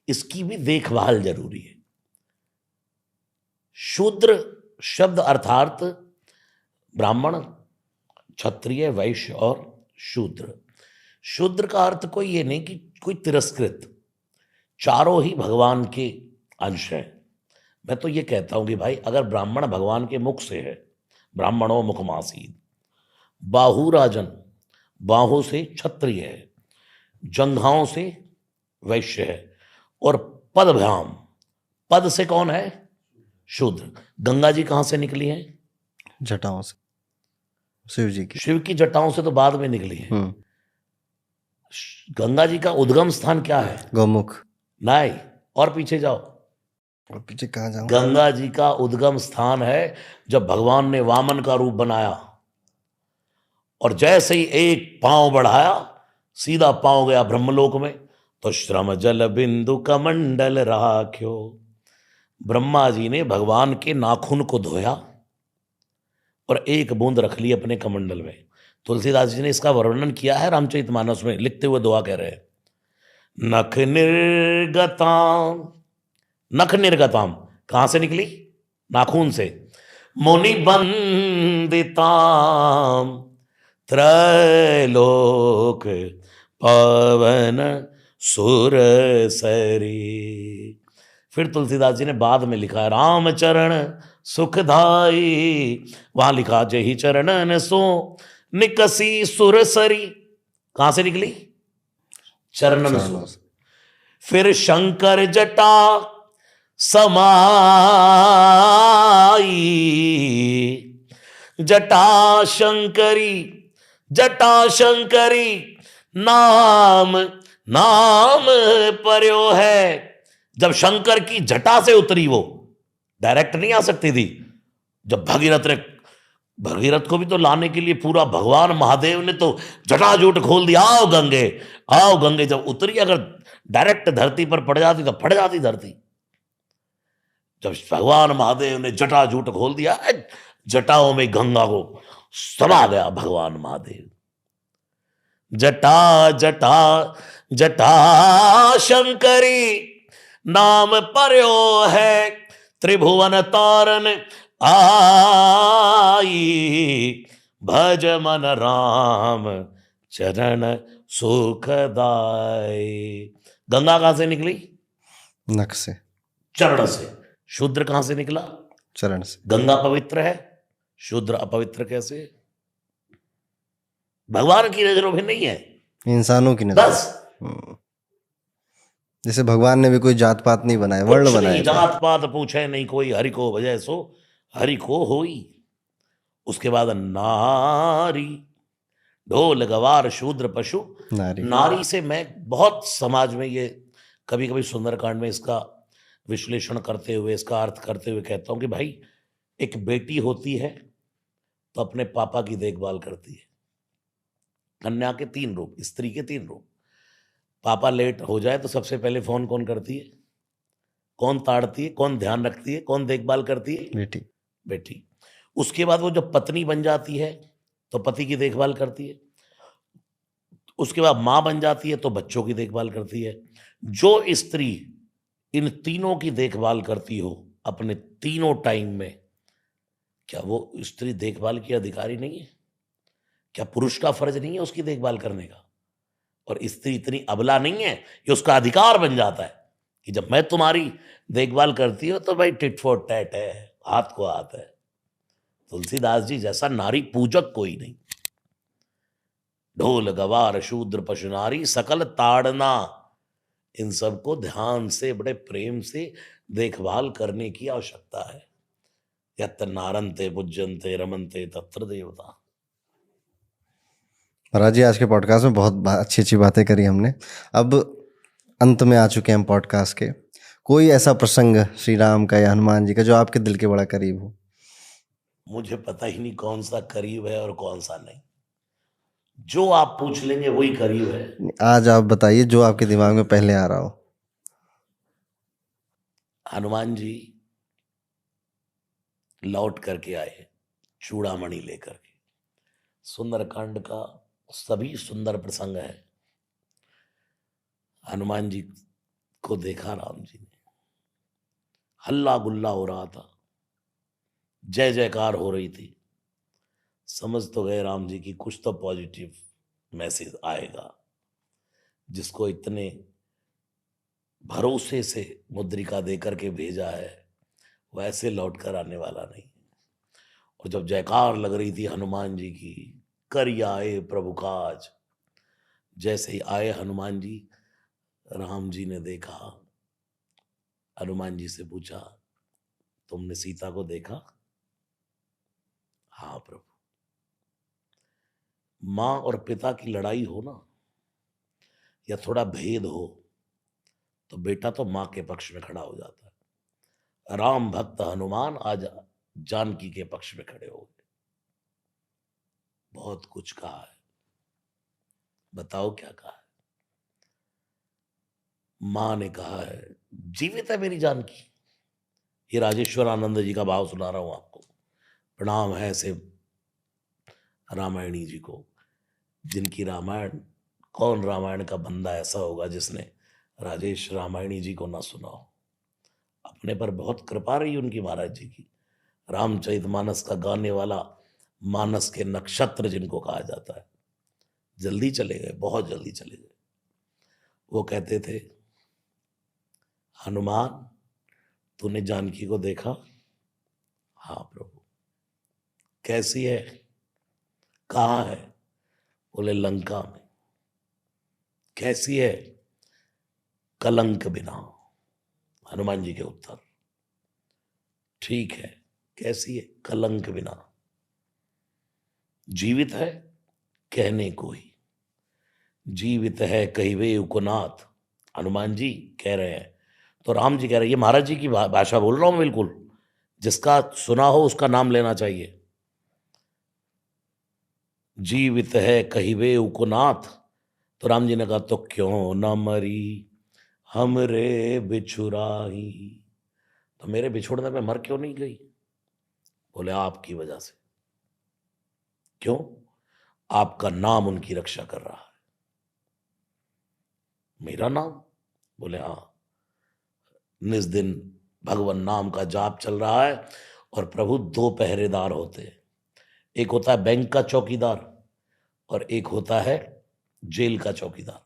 इसकी भी देखभाल जरूरी है। शूद्र शब्द अर्थात ब्राह्मण, क्षत्रिय, वैश्य और शूद्र। शूद्र का अर्थ कोई ये नहीं कि कोई तिरस्कृत, चारों ही भगवान के अंश हैं। मैं तो ये कहता हूं कि भाई अगर ब्राह्मण भगवान के मुख से है, ब्राह्मणों मुखमासीद, बाहु राजन, बाहों से क्षत्रिय है, जंघाओं से वैश्य है, और पदभ्याम, पद से कौन है? शूद्र। गंगा जी कहां से निकली हैं? जटाओं से, शिव जी की। शिव की जटाओं से तो बाद में निकली है। गंगा जी का उद्गम स्थान क्या है? गौमुख। नहीं, और पीछे जाओ। और पीछे कहाँ जाऊं? गंगा जी का उद्गम स्थान है जब भगवान ने वामन का रूप बनाया और जैसे ही एक पांव बढ़ाया सीधा पांव गया ब्रह्मलोक में, तो श्रम जल बिंदु कमंडल राख्यो। ब्रह्मा जी ने भगवान के नाखून को धोया और एक बूंद रख ली अपने कमंडल में। तुलसीदास जी ने इसका वर्णन किया है रामचरितमानस में, लिखते हुए दुआ कह रहे हैं, नख निर्गताम। नख निर्गताम कहां से निकली? नाखून से। मुनि बंदिताम त्रैलोक पवन सुरसरी। फिर तुलसीदास जी ने बाद में लिखा है, रामचरण सुखदाई। वहां लिखा, जही चरणन सो निकसी सुरसरी। कहां से निकली? चरणन सो। फिर शंकर जटा समाई, जटा शंकरी, जटा शंकरी नाम नाम पर्यो है। जब शंकर की जटा से उतरी, वो डायरेक्ट नहीं आ सकती थी। जब भगीरथ को भी तो लाने के लिए पूरा भगवान महादेव ने तो जटाजूट खोल दिया, आओ गंगे आओ गंगे। जब उतरी, अगर डायरेक्ट धरती पर पड़ जाती तो फट जाती धरती। जब भगवान महादेव ने जटाजूट खोल दिया, जटाओं में गंगा को समा गया भगवान महादेव। जटा जटा जटा शंकरी नाम पर्यो है, त्रिभुवन तारन आई। भज मन राम चरण सुखदाई। गंगा कहां से निकली? नख से, चरण से। शूद्र कहां से निकला? चरण से। गंगा पवित्र है, शूद्र अपवित्र कैसे? भगवान की नजरों में नहीं है, इंसानों की नजर। बस। जैसे भगवान ने भी कोई जात पात नहीं बनाया, वर्ण बनाया। जात पात पूछे नहीं कोई, हरि को भजै सो हरि को होई। उसके बाद नारी, ढोल गवार शूद्र पशु नारी। नारी से मैं बहुत समाज में ये कभी कभी सुंदरकांड में इसका विश्लेषण करते हुए, इसका अर्थ करते हुए कहता हूं कि भाई एक बेटी होती है तो अपने पापा की देखभाल करती है। कन्या के 3 रूप, स्त्री के 3 रूप। पापा लेट हो जाए तो सबसे पहले फोन कौन करती है? कौन ताड़ती है? कौन ध्यान रखती है? कौन देखभाल करती है? बेटी। बेटी। उसके बाद वो जब पत्नी बन जाती है तो पति की देखभाल करती है। उसके बाद मां बन जाती है तो बच्चों की देखभाल करती है। जो स्त्री इन तीनों की देखभाल करती हो अपने तीनों टाइम में, क्या वो स्त्री देखभाल की अधिकारी नहीं है? क्या पुरुष का फर्ज नहीं है उसकी देखभाल करने का? और स्त्री इतनी अबला नहीं है, ये उसका अधिकार बन जाता है कि जब मैं तुम्हारी देखभाल करती हूं तो भाई टिट फॉर टैट है, हाथ को हाथ है। तुलसीदास जी जैसा नारी पूजक कोई नहीं। ढोल गवार शूद्र पशु नारी सकल ताड़ना, इन सबको ध्यान से बड़े प्रेम से देखभाल करने की आवश्यकता है। यत्र नारन्ते पूज्यन्ते रमन्ते तत्र देवता। महाराज जी, आज के पॉडकास्ट में बहुत अच्छी अच्छी बातें करी हमने। अब अंत में आ चुके हैं हम पॉडकास्ट के। कोई ऐसा प्रसंग श्री राम का या हनुमान जी का जो आपके दिल के बड़ा करीब हो? मुझे पता ही नहीं कौन सा करीब है और कौन सा नहीं। जो आप पूछ लेंगे वही करीब है। आज आप बताइए जो आपके दिमाग में पहले आ रहा हो। हनुमान जी लौट करके आए चूड़ामणि लेकर के। सुंदरकांड का सभी सुंदर प्रसंग है। हनुमान जी को देखा राम जी ने, हल्ला गुल्ला हो रहा था, जय जयकार हो रही थी। समझ तो गए राम जी की कुछ तो पॉजिटिव मैसेज आएगा, जिसको इतने भरोसे से मुद्रिका देकर के भेजा है वैसे लौट कर आने वाला नहीं। और जब जयकार लग रही थी हनुमान जी की, कर आए प्रभु काज, जैसे ही आए हनुमान जी, राम जी ने देखा, हनुमान जी से पूछा, तुमने सीता को देखा? हाँ प्रभु। मां और पिता की लड़ाई हो ना, या थोड़ा भेद हो, तो बेटा तो मां के पक्ष में खड़ा हो जाता है। राम भक्त हनुमान आज जानकी के पक्ष में खड़े हो गए। बहुत कुछ कहा है, बताओ क्या कहा है? मां ने कहा है, जीवित है मेरी जानकी। ये राजेश्वर आनंद जी का भाव सुना रहा हूं आपको। प्रणाम है ऐसे रामायणी जी को, जिनकी रामायण, कौन रामायण का बंदा ऐसा होगा जिसने राजेश रामायणी जी को ना सुना हो। अपने पर बहुत कृपा रही उनकी महाराज जी की। रामचरितमानस का गाने वाला मानस के नक्षत्र जिनको कहा जाता है, जल्दी चले गए, बहुत जल्दी चले गए। वो कहते थे, हनुमान तूने जानकी को देखा? हाँ प्रभु। कैसी है? कहाँ है? बोले लंका में। कैसी है? कलंक बिना। हनुमान जी के उत्तर, ठीक है। कैसी है? कलंक बिना। जीवित है? कहने को ही। जीवित है कहिवे उकुनाथ। हनुमान जी कह रहे हैं, तो राम जी कह रहे हैं, ये महाराज जी की भाषा बोल रहा हूं बिल्कुल, जिसका सुना हो उसका नाम लेना चाहिए। जीवित है कहिवे उकुनाथ। तो राम जी ने कहा, तो क्यों न मरी हमरे बिछुराही। तो मेरे बिछुड़ने में मर क्यों नहीं गई? बोले आपकी वजह से। क्यों? आपका नाम उनकी रक्षा कर रहा है। मेरा नाम? बोले हाँ। निस दिन भगवान नाम का जाप चल रहा है, और प्रभु दो पहरेदार होते हैं। एक होता है बैंक का चौकीदार, और एक होता है जेल का चौकीदार।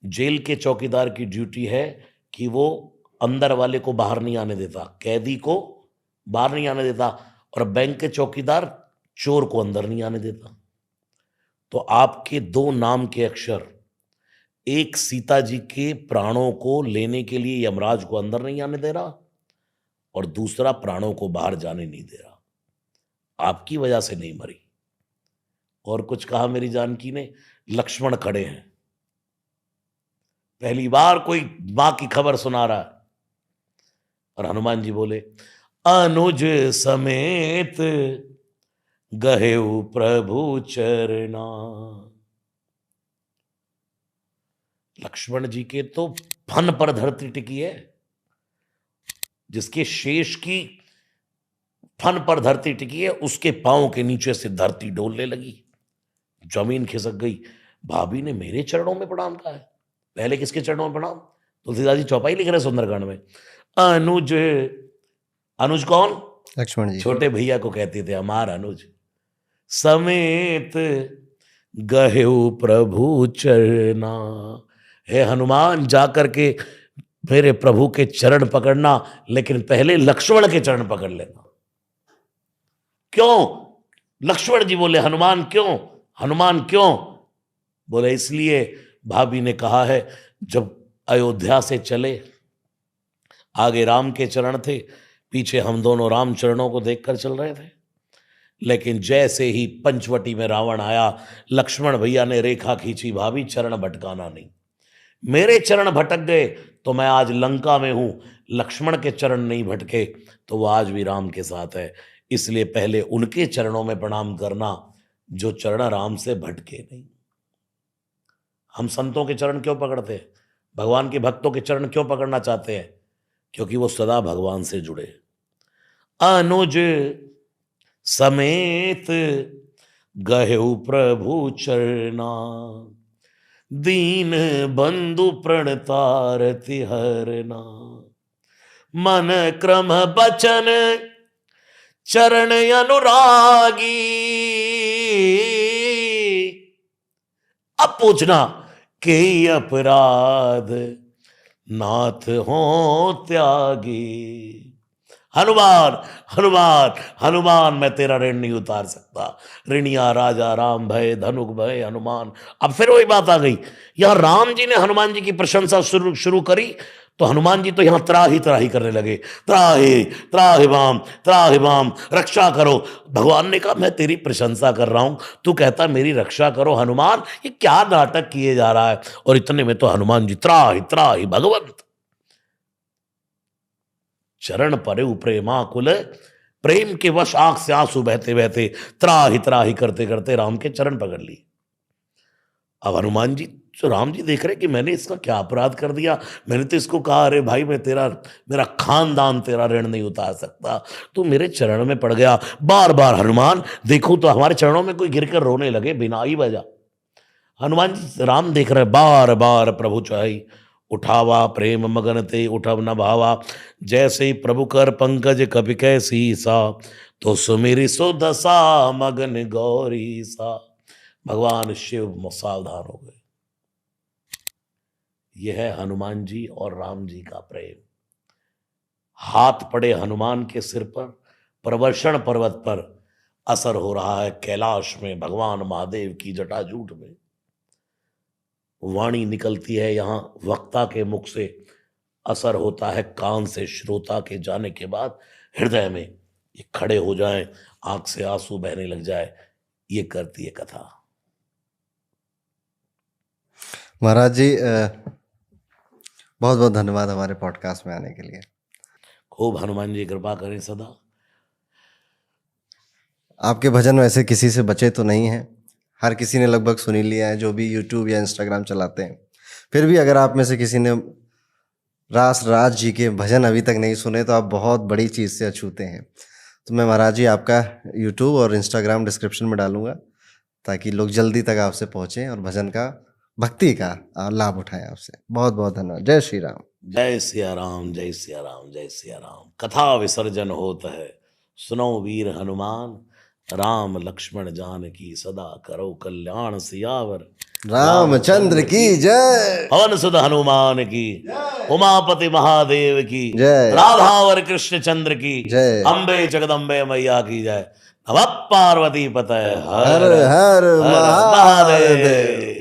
जेल के चौकीदार की ड्यूटी है कि वो अंदर वाले को बाहर नहीं आने देता, कैदी को बाहर नहीं आने देता, और बैंक के चौकीदार चोर को अंदर नहीं आने देता। तो आपके दो नाम के अक्षर, एक सीता जी के प्राणों को लेने के लिए यमराज को अंदर नहीं आने दे रहा, और दूसरा प्राणों को बाहर जाने नहीं दे रहा। आपकी वजह से नहीं मरी। और कुछ कहा मेरी जानकी ने, लक्ष्मण खड़े हैं, पहली बार कोई मां की खबर सुना रहा है। और हनुमान जी बोले, अनुज समेत गहेउ प्रभु चरना। लक्ष्मण जी के तो फन पर धरती टिकी है, जिसके शेष की फन पर धरती टिकी है, उसके पांव के नीचे से धरती डोलने लगी, जमीन खिसक गई। भाभी ने मेरे चरणों में प्रणाम कहा है। पहले किसके चरणों में प्रणाम? तुलसीदास जी चौपाई लिख रहे सुंदरकांड में। अनुज, अनुज कौन? लक्ष्मण जी। छोटे भैया को कहते थे हमार अनुज। समेत गहेउ प्रभु चरना। हे हनुमान, जाकर के मेरे प्रभु के चरण पकड़ना, लेकिन पहले लक्ष्मण के चरण पकड़ लेना। क्यों? लक्ष्मण जी बोले, हनुमान क्यों? हनुमान क्यों? बोले इसलिए, भाभी ने कहा है, जब अयोध्या से चले, आगे राम के चरण थे, पीछे हम दोनों राम चरणों को देखकर चल रहे थे, लेकिन जैसे ही पंचवटी में रावण आया, लक्ष्मण भैया ने रेखा खींची, भाभी चरण भटकाना नहीं। मेरे चरण भटक गए तो मैं आज लंका में हूं, लक्ष्मण के चरण नहीं भटके तो वो आज भी राम के साथ है। इसलिए पहले उनके चरणों में प्रणाम करना जो चरण राम से भटके नहीं। हम संतों के चरण क्यों पकड़ते हैं? भगवान के भक्तों के चरण क्यों पकड़ना चाहते हैं? क्योंकि वो सदा भगवान से जुड़े। अनुज समेत गहेउ प्रभु चरना, दीन बंधु प्रणतारति हरना, मन क्रम बचन चरण अनुरागी। अब पूछना के अपराध नाथ हो त्यागी। हनुमान हनुमान हनुमान, मैं तेरा ऋण नहीं उतार सकता। ऋणिया राजा राम भय, धनुक भय हनुमान। अब फिर वही बात आ गई, यहां राम जी ने हनुमान जी की प्रशंसा शुरू करी तो हनुमान जी तो यहां त्राही करने लगे, त्राहि माम, रक्षा करो। भगवान ने कहा मैं तेरी प्रशंसा कर रहा हूं, तू कहता मेरी रक्षा करो। हनुमान ये क्या नाटक किए जा रहा है। और इतने में तो हनुमान जी त्राहि भगवंत, चरण परे प्रेमाकुल, प्रेम के वश आंख से आंसू बहते बहते त्राहि करते करते राम के चरण पकड़ लिए। अब हनुमान जी तो राम जी देख रहे कि मैंने इसका क्या अपराध कर दिया। मैंने तो इसको कहा अरे भाई मैं मेरा खानदान तेरा ऋण नहीं उतार सकता, तो मेरे चरण में पड़ गया। बार बार हनुमान देखो तो हमारे चरणों में कोई गिरकर रोने लगे बिना ही वजह। हनुमान जी राम देख रहे बार बार प्रभु चाही उठावा, प्रेम मगन ते उठब न भावा, जैसे प्रभु कर पंकज कपि कैसी सा, तो सुमेरी सो दशा मगन गौरी सा। भगवान शिव सावधान हो गए। यह है हनुमान जी और राम जी का प्रेम। हाथ पड़े हनुमान के सिर पर, प्रवर्षण पर्वत पर असर हो रहा है कैलाश में भगवान महादेव की जटाजूट में। वाणी निकलती है यहां वक्ता के मुख से, असर होता है कान से श्रोता के जाने के बाद हृदय में। ये खड़े हो जाएं, आंख से आंसू बहने लग जाए, ये करती है कथा। महाराज जी बहुत बहुत धन्यवाद हमारे पॉडकास्ट में आने के लिए। खूब हनुमान जी कृपा करें सदा। आपके भजन वैसे किसी से बचे तो नहीं हैं, हर किसी ने लगभग सुन ही लिया है, जो भी यूट्यूब या इंस्टाग्राम चलाते हैं। फिर भी अगर आप में से किसी ने राज जी के भजन अभी तक नहीं सुने तो आप बहुत बड़ी चीज़ से अछूते हैं। तो मैं महाराज जी आपका यूट्यूब और इंस्टाग्राम डिस्क्रिप्शन में डालूंगा ताकि लोग जल्दी तक आपसे पहुँचें और भजन का, भक्ति का लाभ उठाएं आपसे। बहुत बहुत धन्यवाद। जय श्री राम। जय सिया राम, जय सिया राम, जय सिया राम। कथा विसर्जन होता है, सुनो वीर हनुमान, राम लक्ष्मण जानकी सदा करो कल्याण सियावर। रामचंद्र की जय। पवन सुत हनुमान की, उमापति महादेव की जय। राधावर कृष्ण चंद्र की जय। अम्बे जगदम्बे मैया की जय। नमः पार्वती पतये हर हर महादेव।